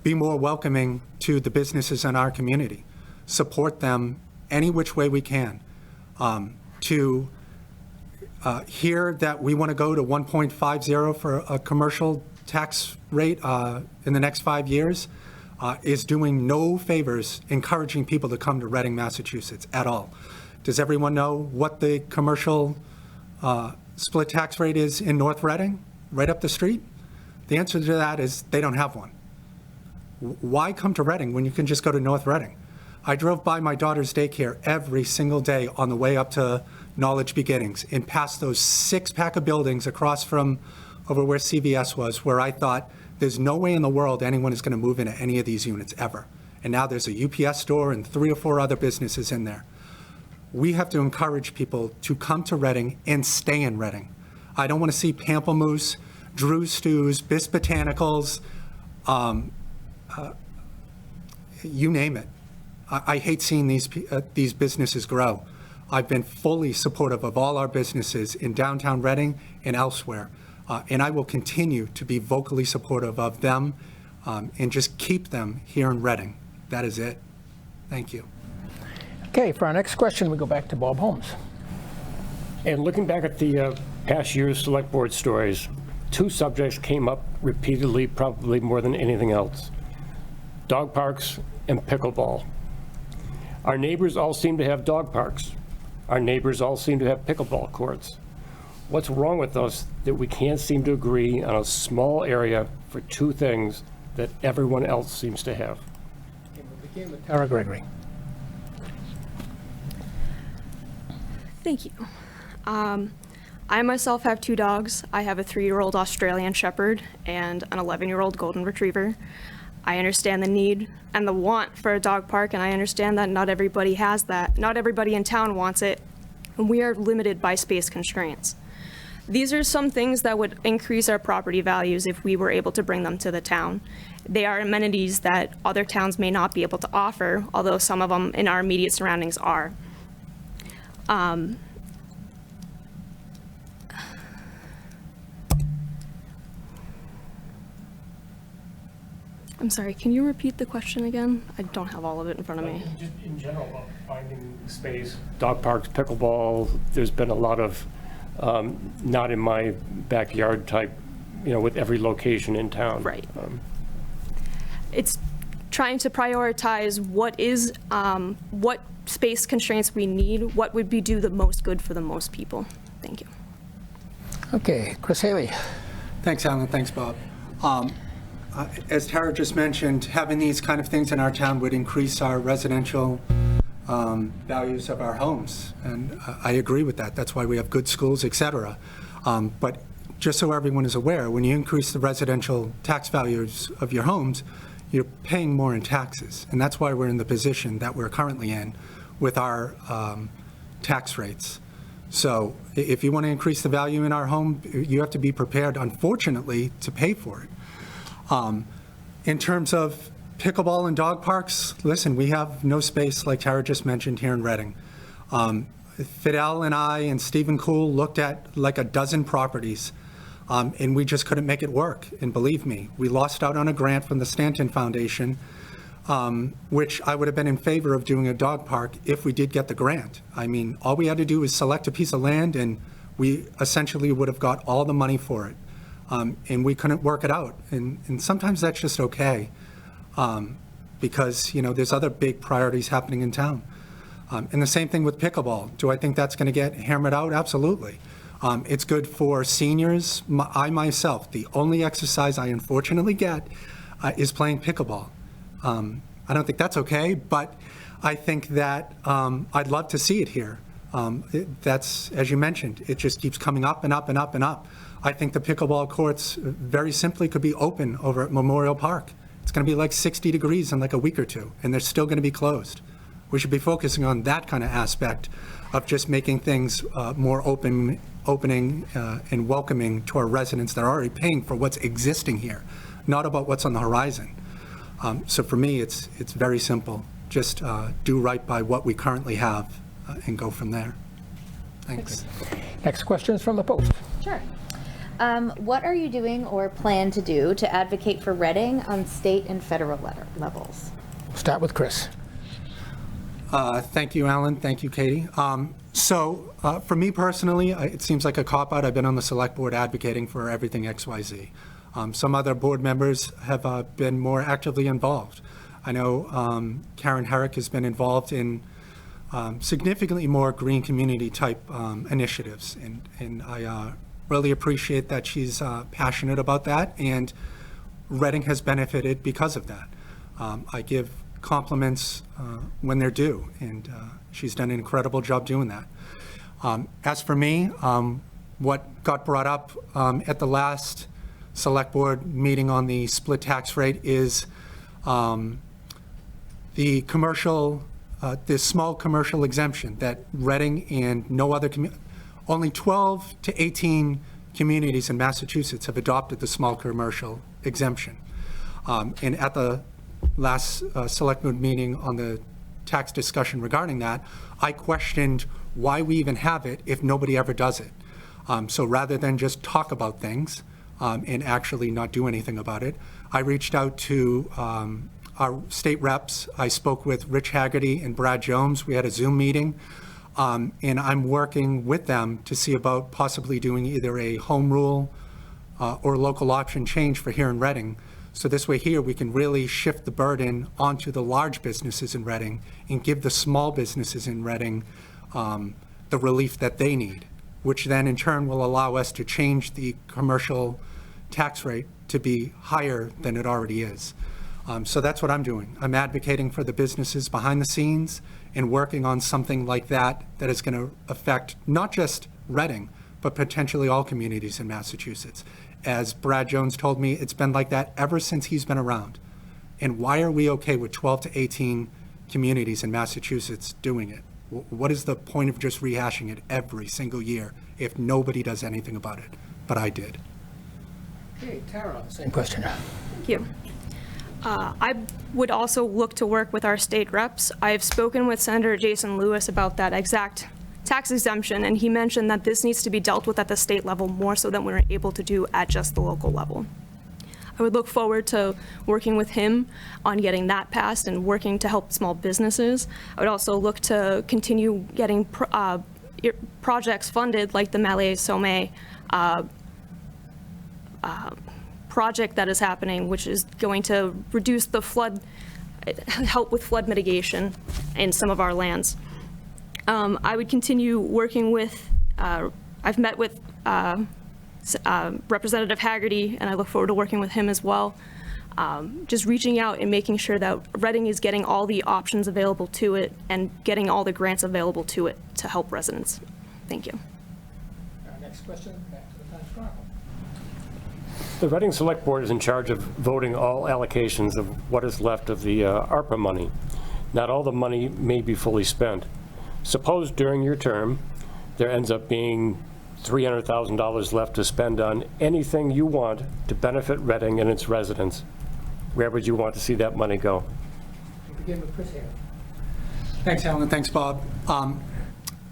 Be more welcoming to the businesses in our community. Support them any which way we can. To hear that we want to go to 1.50 for a commercial tax rate in the next 5 years is doing no favors encouraging people to come to Reading, Massachusetts at all. Does everyone know what the commercial split tax rate is in North Reading, right up the street? The answer to that is they don't have one. Why come to Reading when you can just go to North Reading? I drove by my daughter's daycare every single day on the way up to Knowledge Beginnings and past those 6-pack of buildings across from over where CVS was, where I thought there's no way in the world anyone is going to move into any of these units ever. And now there's a UPS store and 3 or 4 other businesses in there. We have to encourage people to come to Reading and stay in Reading. I don't want to see Pamplemousse, Drew's Stews, Bis Botanicals, you name it. I hate seeing these businesses grow. I've been fully supportive of all our businesses in downtown Reading and elsewhere, and I will continue to be vocally supportive of them and just keep them here in Reading. That is it. Thank you. Okay, for our next question, we go back to Bob Holmes. And looking back at the past year's select board stories, 2 subjects came up repeatedly, probably more than anything else: dog parks and pickleball. Our neighbors all seem to have dog parks. Our neighbors all seem to have pickleball courts. What's wrong with us that we can't seem to agree on a small area for 2 things that everyone else seems to have? We'll begin with Tara Gregory. Thank you. I myself have 2 dogs. I have a 3-year-old Australian Shepherd and an 11-year-old Golden Retriever. I understand the need and the want for a dog park, and I understand that not everybody has that. Not everybody in town wants it, and we are limited by space constraints. These are some things that would increase our property values if we were able to bring them to the town. They are amenities that other towns may not be able to offer, although some of them in our immediate surroundings are. I'm sorry, can you repeat the question again? I don't have all of it in front of me. Just in general, about finding space, dog parks, pickleball, there's been a lot of not in my backyard type, with every location in town. Right. It's trying to prioritize what space constraints we need, what would do the most good for the most people. Thank you. Okay, Chris Haley. Thanks, Alan. Thanks, Bob. As Tara just mentioned, having these kind of things in our town would increase our residential values of our homes. And I agree with that. That's why we have good schools, et cetera. But just so everyone is aware, when you increase the residential tax values of your homes, you're paying more in taxes. And that's why we're in the position that we're currently in with our tax rates. So if you want to increase the value in our home, you have to be prepared, unfortunately, to pay for it. In terms of pickleball and dog parks, listen, we have no space, like Tara just mentioned, here in Reading. Fidel and I and Stephen Kuhl looked at like a dozen properties, and we just couldn't make it work. And believe me, we lost out on a grant from the Stanton Foundation, which I would have been in favor of doing a dog park if we did get the grant. I mean, all we had to do is select a piece of land, and we essentially would have got all the money for it. And we couldn't work it out. And sometimes that's just okay, because, there's other big priorities happening in town. And the same thing with pickleball. Do I think that's going to get hammered out? Absolutely. It's good for seniors. I myself, the only exercise I unfortunately get is playing pickleball. I don't think that's okay, but I think that I'd love to see it here. That's, as you mentioned, it just keeps coming up and up and up and up. I think the pickleball courts very simply could be open over at Memorial Park. It's going to be like 60 degrees in like a week or two, and they're still going to be closed. We should be focusing on that kind of aspect of just making things more opening and welcoming to our residents that are already paying for what's existing here, not about what's on the horizon. So for me, it's very simple. Just do right by what we currently have and go from there. Thanks. Next question is from the Post. Sure. What are you doing or plan to do to advocate for Reading on state and federal levels? We'll start with Chris. Thank you, Alan. Thank you, Katie. So for me personally, it seems like a cop-out. I've been on the select board advocating for everything XYZ. Some other board members have been more actively involved. I know Karen Herrick has been involved in significantly more green community type initiatives, and I really appreciate that she's passionate about that, and Reading has benefited because of that. I give compliments when they're due, and she's done an incredible job doing that. As for me, what got brought up at the last select board meeting on the split tax rate is the commercial, this small commercial exemption that Reading and no other only 12 to 18 communities in Massachusetts have adopted the small commercial exemption. And at the last select board meeting on the tax discussion regarding that, I questioned why we even have it if nobody ever does it. So rather than just talk about things and actually not do anything about it, I reached out to our state reps. I spoke with Rich Haggerty and Brad Jones. We had a Zoom meeting. And I'm working with them to see about possibly doing either a home rule or local option change for here in Reading. So this way here, we can really shift the burden onto the large businesses in Reading and give the small businesses in Reading the relief that they need, which then in turn will allow us to change the commercial tax rate to be higher than it already is. So that's what I'm doing. I'm advocating for the businesses behind the scenes and working on something like that that is going to affect not just Reading, but potentially all communities in Massachusetts. As Brad Jones told me, it's been like that ever since he's been around. And why are we okay with 12 to 18 communities in Massachusetts doing it? What is the point of just rehashing it every single year if nobody does anything about it? But I did. Okay, Tara, same question. Thank you. I would also look to work with our state reps. I've spoken with Senator Jason Lewis about that exact tax exemption, and he mentioned that this needs to be dealt with at the state level more so than we're able to do at just the local level. I would look forward to working with him on getting that passed and working to help small businesses. I would also look to continue getting projects funded like the Malais-Sommet project that is happening, which is going to reduce the flood, help with flood mitigation in some of our lands. I would continue working with, I've met with Representative Haggerty, and I look forward to working with him as well. Just reaching out and making sure that Reading is getting all the options available to it and getting all the grants available to it to help residents. Thank you. Our next question, back to the Times Chronicle. The Reading Select Board is in charge of voting all allocations of what is left of the ARPA money. Not all the money may be fully spent. Suppose during your term, there ends up being $300,000 left to spend on anything you want to benefit Reading and its residents. Where would you want to see that money go? We'll begin with Chris Hare. Thanks, Alan. Thanks, Bob.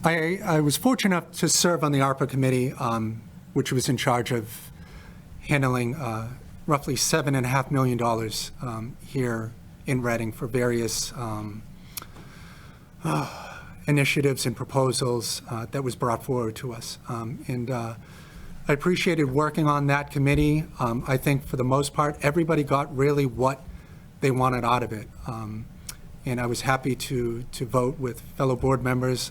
I was fortunate enough to serve on the ARPA committee, which was in charge of handling roughly $7.5 million here in Reading for various initiatives and proposals that was brought forward to us. And I appreciated working on that committee. I think for the most part, everybody got really what they wanted out of it. And I was happy to vote with fellow board members.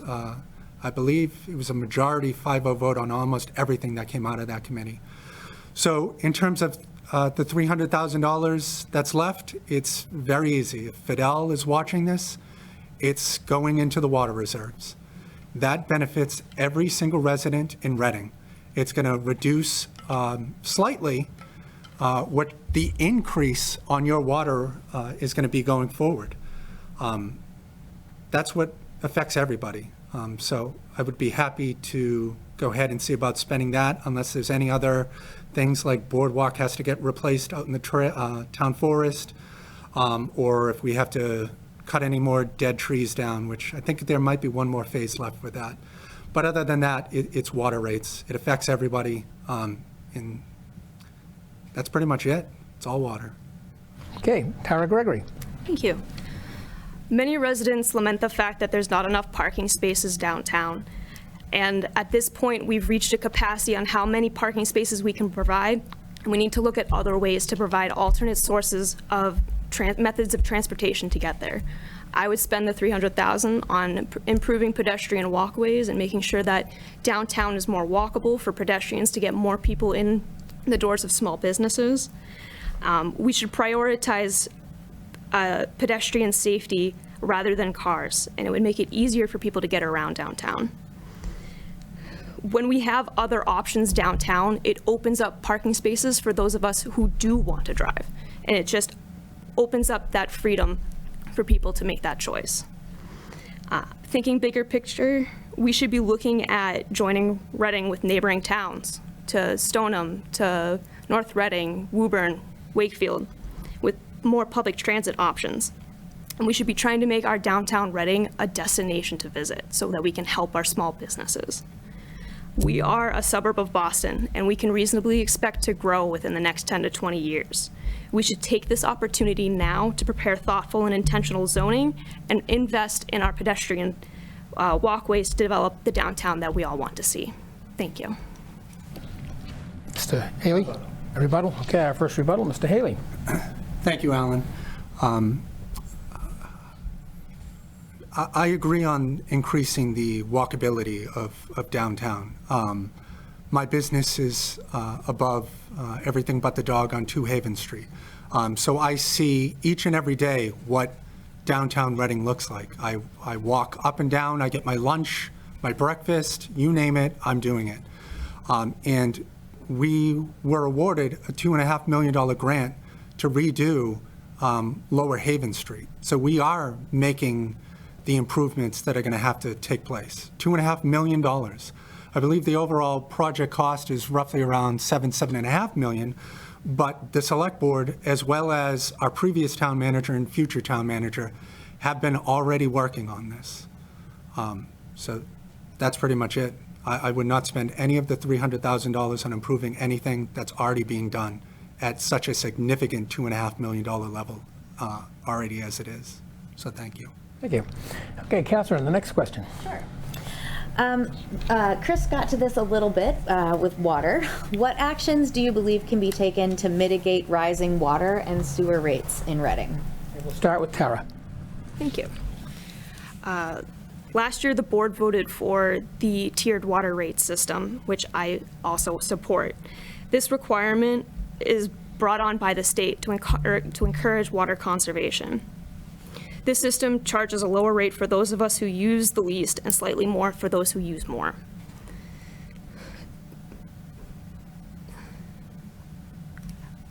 I believe it was a majority 5-0 vote on almost everything that came out of that committee. So in terms of the $300,000 that's left, it's very easy. If Fidel is watching this, it's going into the water reserves. That benefits every single resident in Reading. It's going to reduce slightly what the increase on your water is going to be going forward. That's what affects everybody. So I would be happy to go ahead and see about spending that, unless there's any other things like boardwalk has to get replaced out in the town forest, or if we have to cut any more dead trees down, which I think there might be one more phase left with that. But other than that, it's water rates. It affects everybody, and that's pretty much it. It's all water. Okay, Tara Gregory. Thank you. Many residents lament the fact that there's not enough parking spaces downtown. And at this point, we've reached a capacity on how many parking spaces we can provide. And we need to look at other ways to provide alternate sources of methods of transportation to get there. I would spend the $300,000 on improving pedestrian walkways and making sure that downtown is more walkable for pedestrians to get more people in the doors of small businesses. We should prioritize pedestrian safety rather than cars, and it would make it easier for people to get around downtown. When we have other options downtown, it opens up parking spaces for those of us who do want to drive, and it just opens up that freedom for people to make that choice. Thinking bigger picture, we should be looking at joining Reading with neighboring towns, to Stoneham, to North Reading, Woburn, Wakefield, with more public transit options. And we should be trying to make our downtown Reading a destination to visit so that we can help our small businesses. We are a suburb of Boston, and we can reasonably expect to grow within the next 10 to 20 years. We should take this opportunity now to prepare thoughtful and intentional zoning and invest in our pedestrian walkways to develop the downtown that we all want to see. Thank you. Mr. Haley, a rebuttal? Okay, our first rebuttal, Mr. Haley. Thank you, Alan. I agree on increasing the walkability of downtown. My business is above everything but the dog on 2 Haven Street. So I see each and every day what downtown Reading looks like. I walk up and down, I get my lunch, my breakfast, you name it, I'm doing it. And we were awarded a $2.5 million grant to redo Lower Haven Street. So we are making the improvements that are going to have to take place. $2.5 million. I believe the overall project cost is roughly around $7.5 million, but the select board, as well as our previous town manager and future town manager, have been already working on this. So that's pretty much it. I would not spend any of the $300,000 on improving anything that's already being done at such a significant $2.5 million level already as it is. So thank you. Thank you. Okay, Catherine, the next question. Sure. Chris got to this a little bit with water. What actions do you believe can be taken to mitigate rising water and sewer rates in Reading? We'll start with Tara. Thank you. Last year, the board voted for the tiered water rate system, which I also support. This requirement is brought on by the state to encourage water conservation. This system charges a lower rate for those of us who use the least and slightly more for those who use more.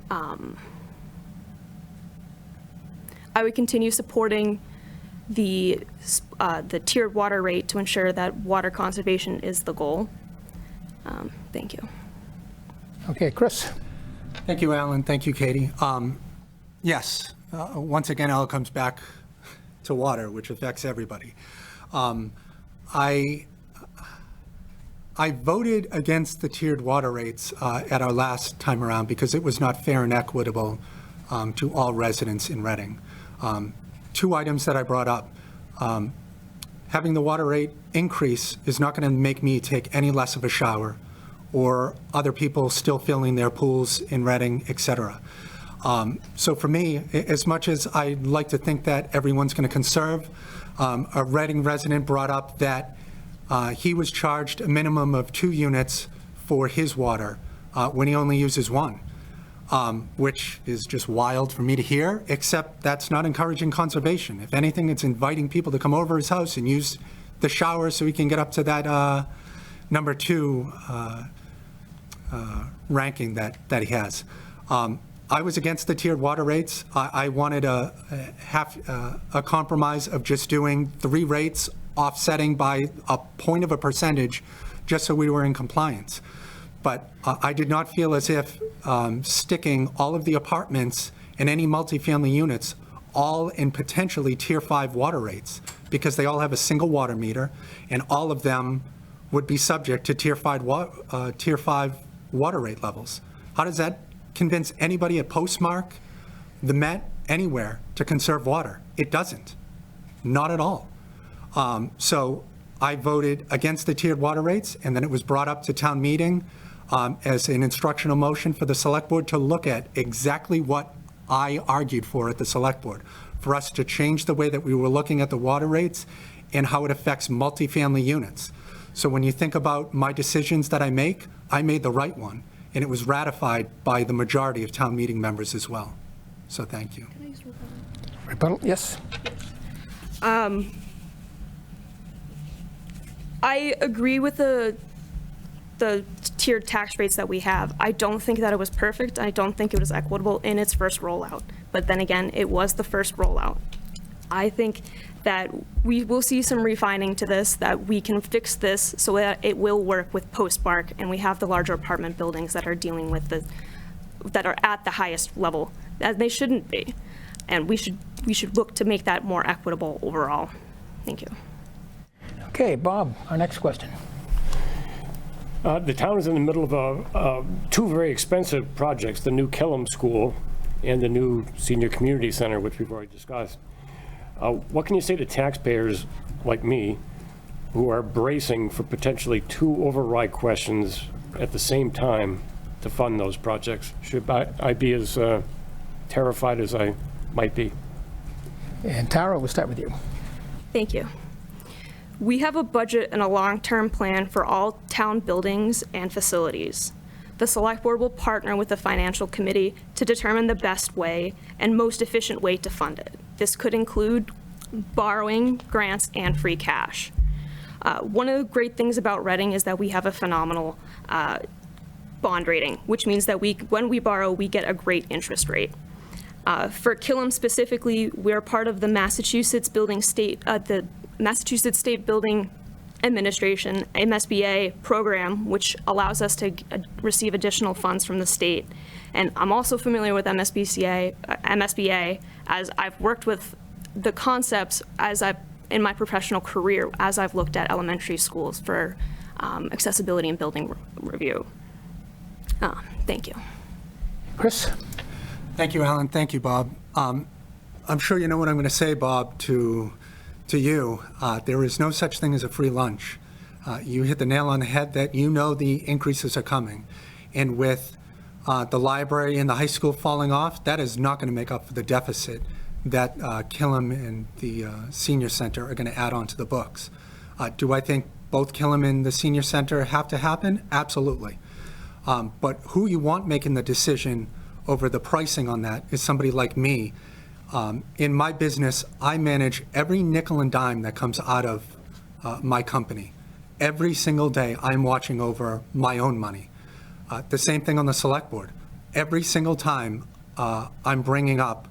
I would continue supporting the tiered water rate to ensure that water conservation is the goal. Thank you. Okay, Chris. Thank you, Alan. Thank you, Katie. Yes, once again, it all comes back to water, which affects everybody. I voted against the tiered water rates at our last time around because it was not fair and equitable to all residents in Reading. 2 items that I brought up. Having the water rate increase is not going to make me take any less of a shower or other people still filling their pools in Reading, et cetera. So for me, as much as I'd like to think that everyone's going to conserve, a Reading resident brought up that he was charged a minimum of 2 units for his water when he only uses 1. which is just wild for me to hear, except that's not encouraging conservation. If anything, it's inviting people to come over his house and use the shower so he can get up to that number 2 ranking that he has. I was against the tiered water rates. I wanted a compromise of just doing 3 rates offsetting by a point of a percentage just so we were in compliance. But I did not feel as if sticking all of the apartments and any multifamily units all in potentially tier 5 water rates, because they all have a single water meter and all of them would be subject to tier 5 water rate levels. How does that convince anybody at Postmark, the Met, anywhere to conserve water? It doesn't. Not at all. So I voted against the tiered water rates, and then it was brought up to town meeting as an instructional motion for the select board to look at exactly what I argued for at the select board, for us to change the way that we were looking at the water rates and how it affects multifamily units. So when you think about my decisions that I make, I made the right one, and it was ratified by the majority of town meeting members as well. So thank you. Rebuttal, yes? I agree with the tiered tax rates that we have. I don't think that it was perfect. I don't think it was equitable in its first rollout. But then again, it was the first rollout. I think that we will see some refining to this, that we can fix this so that it will work with Postmark, and we have the larger apartment buildings that are dealing with that are at the highest level, as they shouldn't be. And we should look to make that more equitable overall. Thank you. Okay, Bob, our next question. The town is in the middle of 2 very expensive projects, the new Killam School and the new Senior Community Center, which we've already discussed. What can you say to taxpayers like me who are bracing for potentially 2 override questions at the same time to fund those projects? Should I be as terrified as I might be? And Tara, we'll start with you. Thank you. We have a budget and a long-term plan for all town buildings and facilities. The select board will partner with the financial committee to determine the best way and most efficient way to fund it. This could include borrowing, grants, and free cash. One of the great things about Reading is that we have a phenomenal bond rating, which means that when we borrow, we get a great interest rate. For Killam specifically, we're part of the Massachusetts State Building Administration, MSBA program, which allows us to receive additional funds from the state. And I'm also familiar with MSBA, as I've worked with the concepts in my professional career as I've looked at elementary schools for accessibility and building review. Thank you. Chris? Thank you, Alan. Thank you, Bob. I'm sure you know what I'm going to say, Bob, to you. There is no such thing as a free lunch. You hit the nail on the head that you know the increases are coming. And with the library and the high school falling off, that is not going to make up for the deficit that Killam and the senior center are going to add on to the books. Do I think both Killam and the senior center have to happen? Absolutely. But who you want making the decision over the pricing on that is somebody like me. In my business, I manage every nickel and dime that comes out of my company. Every single day, I'm watching over my own money. The same thing on the select board. Every single time, I'm bringing up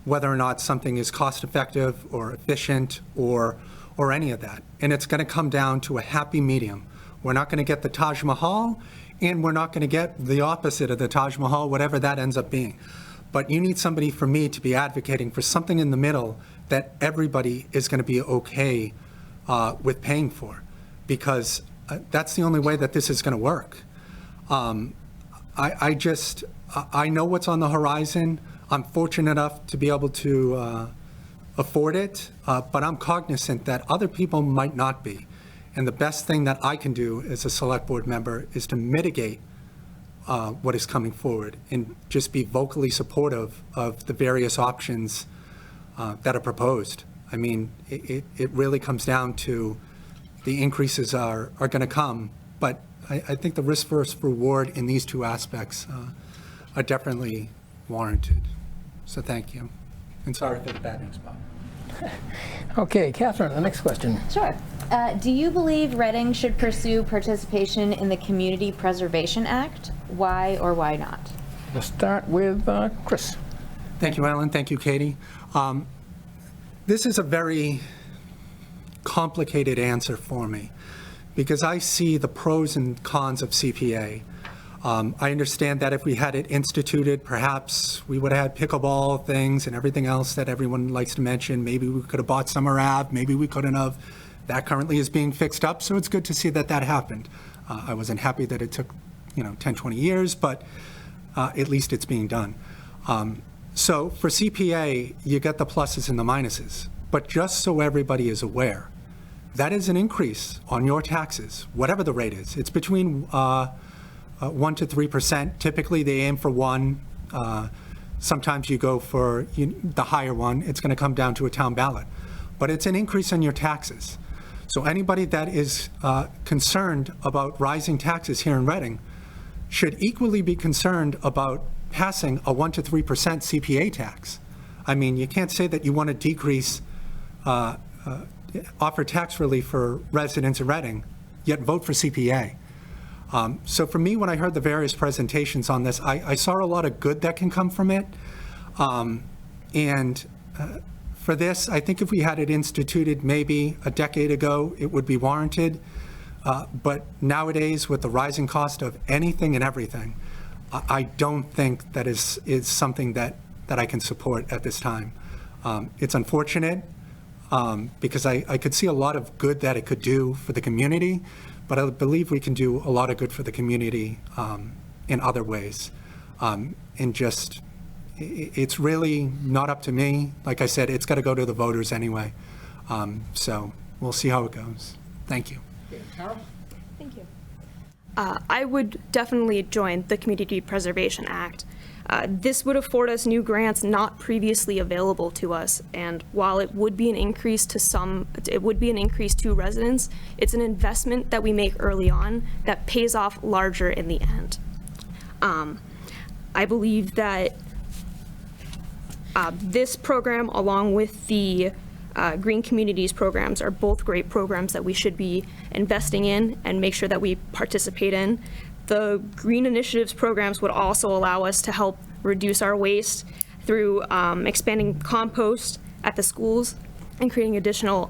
whether or not something is cost effective or efficient or any of that. And it's going to come down to a happy medium. We're not going to get the Taj Mahal, and we're not going to get the opposite of the Taj Mahal, whatever that ends up being. But you need somebody for me to be advocating for something in the middle that everybody is going to be okay with paying for, because that's the only way that this is going to work. I know what's on the horizon. I'm fortunate enough to be able to afford it, but I'm cognizant that other people might not be. And the best thing that I can do as a select board member is to mitigate what is coming forward and just be vocally supportive of the various options that are proposed. I mean, it really comes down to the increases are going to come, but I think the risk versus reward in these 2 aspects are definitely warranted. So thank you. And sorry for the bad news, Bob. Okay, Catherine, the next question. Sure. Do you believe Reading should pursue participation in the Community Preservation Act? Why or why not? We'll start with Chris. Thank you, Alan. Thank you, Katie. This is a very complicated answer for me because I see the pros and cons of CPA. I understand that if we had it instituted, perhaps we would have had pickleball things and everything else that everyone likes to mention. Maybe we could have bought Summer Ave, maybe we couldn't have. That currently is being fixed up, so it's good to see that that happened. I wasn't happy that it took 10, 20 years, but at least it's being done. So for CPA, you get the pluses and the minuses. But just so everybody is aware, that is an increase on your taxes, whatever the rate is. It's between 1 to 3%. Typically, they aim for 1. Sometimes you go for the higher one. It's going to come down to a town ballot. But it's an increase on your taxes. So anybody that is concerned about rising taxes here in Reading should equally be concerned about passing a 1 to 3% CPA tax. I mean, you can't say that you want to decrease, offer tax relief for residents of Reading, yet vote for CPA. So for me, when I heard the various presentations on this, I saw a lot of good that can come from it. For this, I think if we had it instituted maybe a decade ago, it would be warranted. But nowadays, with the rising cost of anything and everything, I don't think that is something that I can support at this time. It's unfortunate because I could see a lot of good that it could do for the community, but I believe we can do a lot of good for the community in other ways. It's really not up to me. Like I said, it's got to go to the voters anyway. So we'll see how it goes. Thank you. Thank you. I would definitely join the Community Preservation Act. This would afford us new grants not previously available to us, and while it would be an increase to residents, it's an investment that we make early on that pays off larger in the end. I believe that this program, along with the Green Communities programs, are both great programs that we should be investing in and make sure that we participate in. The Green Initiatives programs would also allow us to help reduce our waste through expanding compost at the schools and creating additional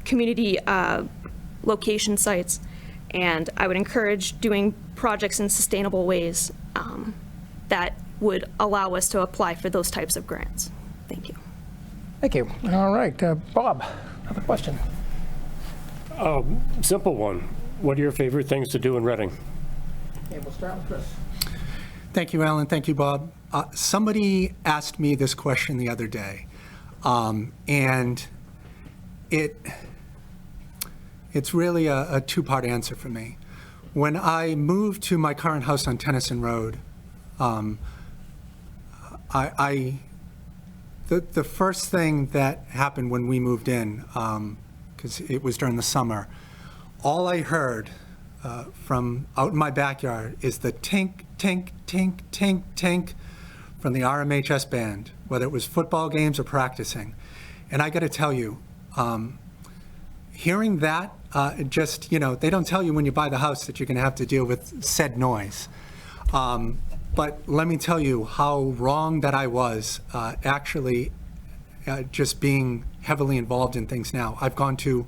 community location sites. And I would encourage doing projects in sustainable ways that would allow us to apply for those types of grants. Thank you. Thank you. All right, Bob, another question. Simple one. What are your favorite things to do in Reading? Okay, we'll start with Chris. Thank you, Alan. Thank you, Bob. Somebody asked me this question the other day, and it's really a two-part answer for me. When I moved to my current house on Tennyson Road, the first thing that happened when we moved in, because it was during the summer, all I heard from out in my backyard is the tink, tink, tink, tink, tink from the RMHS band, whether it was football games or practicing. And I got to tell you, hearing that, they don't tell you when you buy the house that you're going to have to deal with said noise. But let me tell you how wrong that I was, just being heavily involved in things now. I've gone to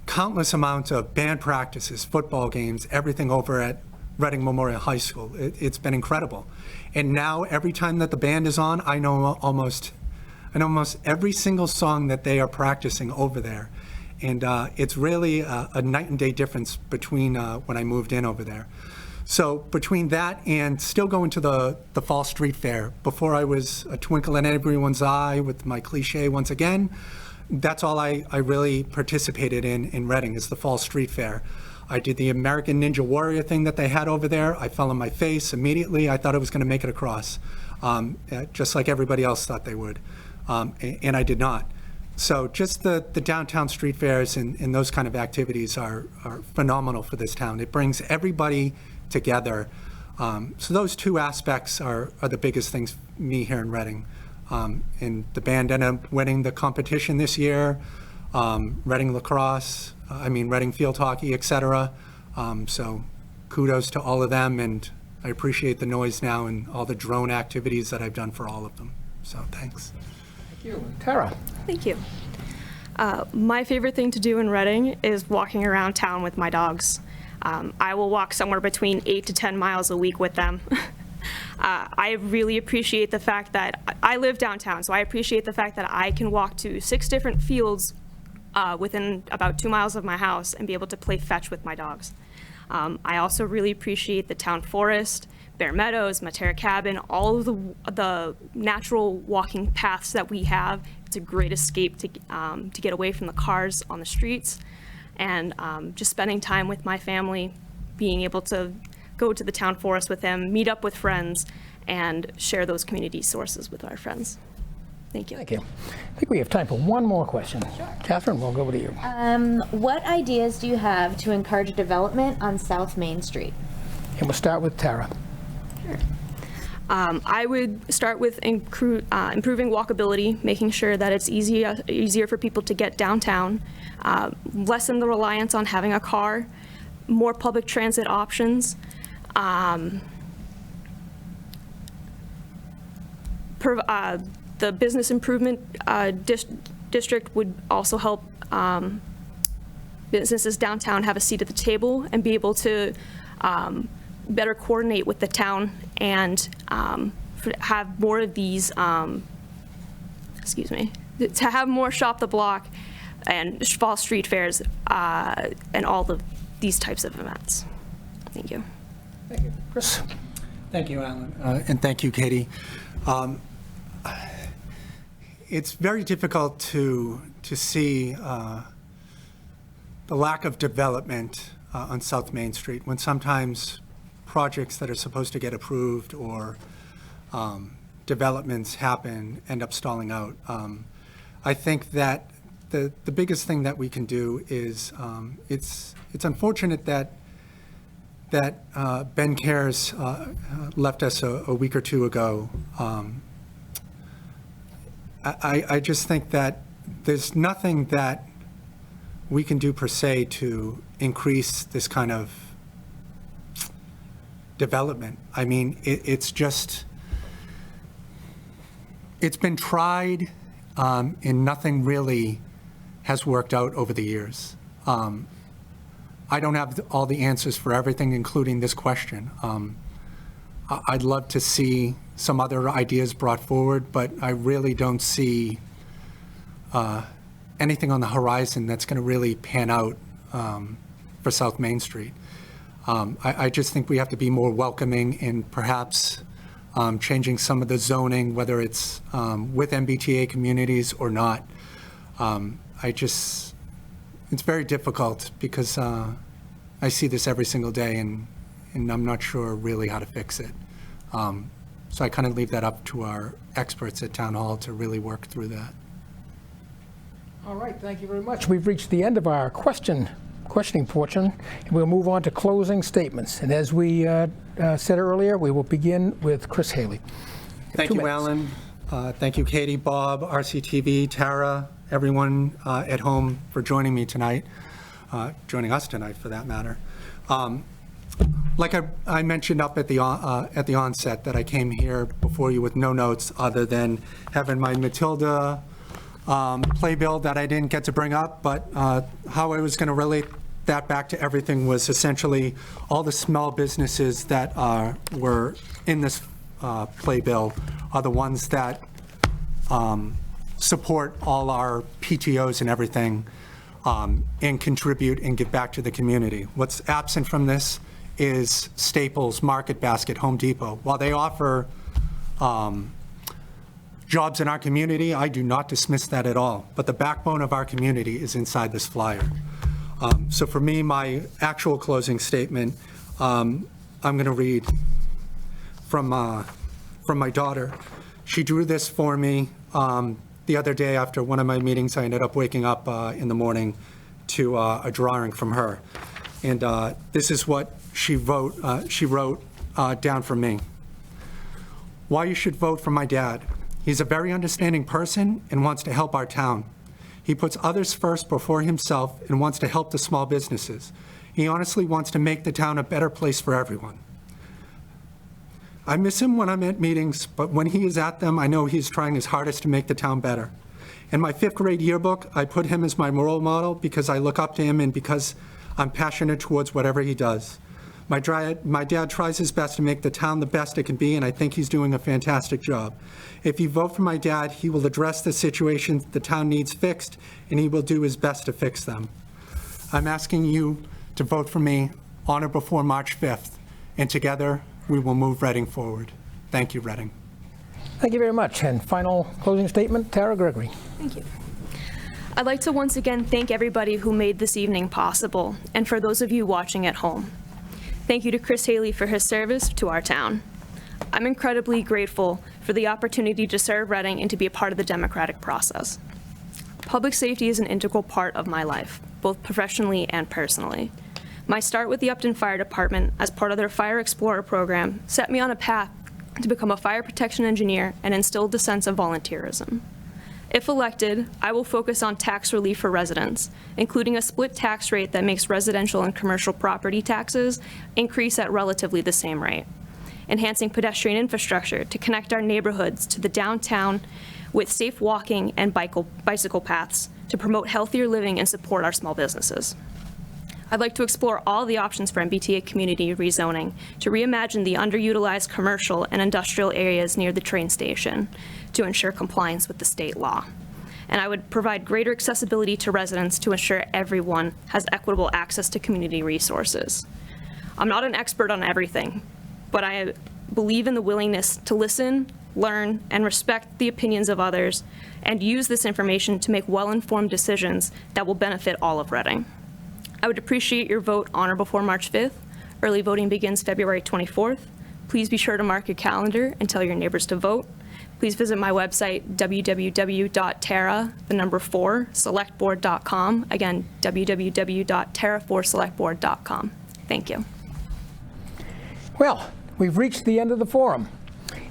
countless amounts of band practices, football games, everything over at Reading Memorial High School. It's been incredible. And now every time that the band is on, I know almost every single song that they are practicing over there. And it's really a night and day difference between when I moved in over there. So between that and still going to the Fall Street Fair, before I was a twinkle in everyone's eye with my cliche once again, that's all I really participated in Reading is the Fall Street Fair. I did the American Ninja Warrior thing that they had over there. I fell on my face immediately. I thought I was going to make it across, just like everybody else thought they would, and I did not. So just the downtown street fairs and those kind of activities are phenomenal for this town. It brings everybody together. So those two aspects are the biggest things for me here in Reading. And the band ended up winning the competition this year, Reading lacrosse, Reading field hockey, et cetera. So kudos to all of them, and I appreciate the noise now and all the drone activities that I've done for all of them. So thanks. Thank you. Tara? Thank you. My favorite thing to do in Reading is walking around town with my dogs. I will walk somewhere between 8 to 10 miles a week with them. I really appreciate the fact that I live downtown, so I appreciate the fact that I can walk to 6 different fields within about 2 miles of my house and be able to play fetch with my dogs. I also really appreciate the town forest, Bear Meadows, Matera Cabin, all of the natural walking paths that we have. It's a great escape to get away from the cars on the streets, and just spending time with my family, being able to go to the town forest with them, meet up with friends, and share those community sources with our friends. Thank you. Thank you. I think we have time for one more question. Sure. Catherine, we'll go to you. What ideas do you have to encourage development on South Main Street? And we'll start with Tara. Sure. I would start with improving walkability, making sure that it's easier for people to get downtown, lessen the reliance on having a car, more public transit options, the business improvement district would also help businesses downtown have a seat at the table and be able to better coordinate with the town and have more of these, to have more shop the block and fall street fairs and all of these types of events. Thank you. Thank you. Chris? Thank you, Alan, and thank you, Katie. It's very difficult to see the lack of development on South Main Street when sometimes projects that are supposed to get approved or developments happen end up stalling out. I think that the biggest thing that we can do is it's unfortunate that Ben Cares left us a week or two ago. I just think that there's nothing that we can do per se to increase this kind of development. I mean, it's been tried and nothing really has worked out over the years. I don't have all the answers for everything, including this question. I'd love to see some other ideas brought forward, but I really don't see anything on the horizon that's going to really pan out for South Main Street. I just think we have to be more welcoming and perhaps changing some of the zoning, whether it's with MBTA communities or not. It's very difficult because I see this every single day and I'm not sure really how to fix it. So I kind of leave that up to our experts at Town Hall to really work through that. All right, thank you very much. We've reached the end of our questioning portion, and we'll move on to closing statements. And as we said earlier, we will begin with Chris Haley. Thank you, Alan. Thank you, Katie, Bob, RCTV, Tara, everyone at home for joining me tonight, joining us tonight for that matter. Like I mentioned up at the onset that I came here before you with no notes other than having my Matilda playbill that I didn't get to bring up, but how I was going to relate that back to everything was essentially all the small businesses that were in this playbill are the ones that support all our PTOs and everything and contribute and give back to the community. What's absent from this is Staples, Market Basket, Home Depot. While they offer jobs in our community, I do not dismiss that at all. But the backbone of our community is inside this flyer. So for me, my actual closing statement, I'm going to read from my daughter. She drew this for me the other day after one of my meetings. I ended up waking up in the morning to a drawing from her. And this is what she wrote down for me. Why you should vote for my dad. He's a very understanding person and wants to help our town. He puts others first before himself and wants to help the small businesses. He honestly wants to make the town a better place for everyone. I miss him when I'm at meetings, but when he is at them, I know he's trying his hardest to make the town better. In my 5th grade yearbook, I put him as my role model because I look up to him and because I'm passionate towards whatever he does. My dad tries his best to make the town the best it can be, and I think he's doing a fantastic job. If you vote for my dad, he will address the situations the town needs fixed, and he will do his best to fix them. I'm asking you to vote for me on or before March 5th, and together we will move Reading forward. Thank you, Reading. Thank you very much. And final closing statement, Tara Gregory. Thank you. I'd like to once again thank everybody who made this evening possible, and for those of you watching at home. Thank you to Chris Haley for his service to our town. I'm incredibly grateful for the opportunity to serve Reading and to be a part of the democratic process. Public safety is an integral part of my life, both professionally and personally. My start with the Upton Fire Department as part of their Fire Explorer program set me on a path to become a fire protection engineer and instilled a sense of volunteerism. If elected, I will focus on tax relief for residents, including a split tax rate that makes residential and commercial property taxes increase at relatively the same rate, enhancing pedestrian infrastructure to connect our neighborhoods to the downtown with safe walking and bicycle paths to promote healthier living and support our small businesses. I'd like to explore all the options for MBTA community rezoning to reimagine the underutilized commercial and industrial areas near the train station to ensure compliance with the state law. And I would provide greater accessibility to residents to ensure everyone has equitable access to community resources. I'm not an expert on everything, but I believe in the willingness to listen, learn, and respect the opinions of others, and use this information to make well-informed decisions that will benefit all of Reading. I would appreciate your vote on or before March 5th. Early voting begins February 24th. Please be sure to mark your calendar and tell your neighbors to vote. Please visit my website, www.terra4selectboard.com. Again, www.terra4selectboard.com. Thank you. Well, we've reached the end of the forum.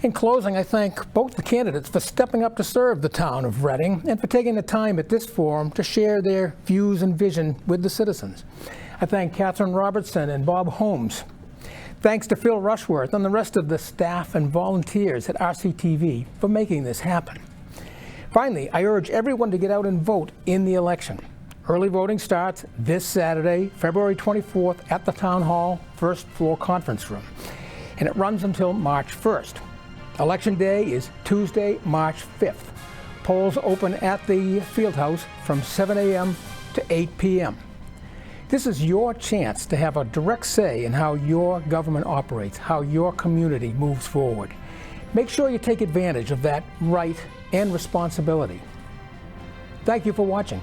In closing, I thank both the candidates for stepping up to serve the town of Reading and for taking the time at this forum to share their views and vision with the citizens. I thank Catherine Robertson and Bob Holmes. Thanks to Phil Rushworth and the rest of the staff and volunteers at RCTV for making this happen. Finally, I urge everyone to get out and vote in the election. Early voting starts this Saturday, February 24th at the Town Hall, first floor conference room, and it runs until March 1st. Election Day is Tuesday, March 5th. Polls open at the Fieldhouse from 7 a.m. to 8 p.m. This is your chance to have a direct say in how your government operates, how your community moves forward. Make sure you take advantage of that right and responsibility. Thank you for watching.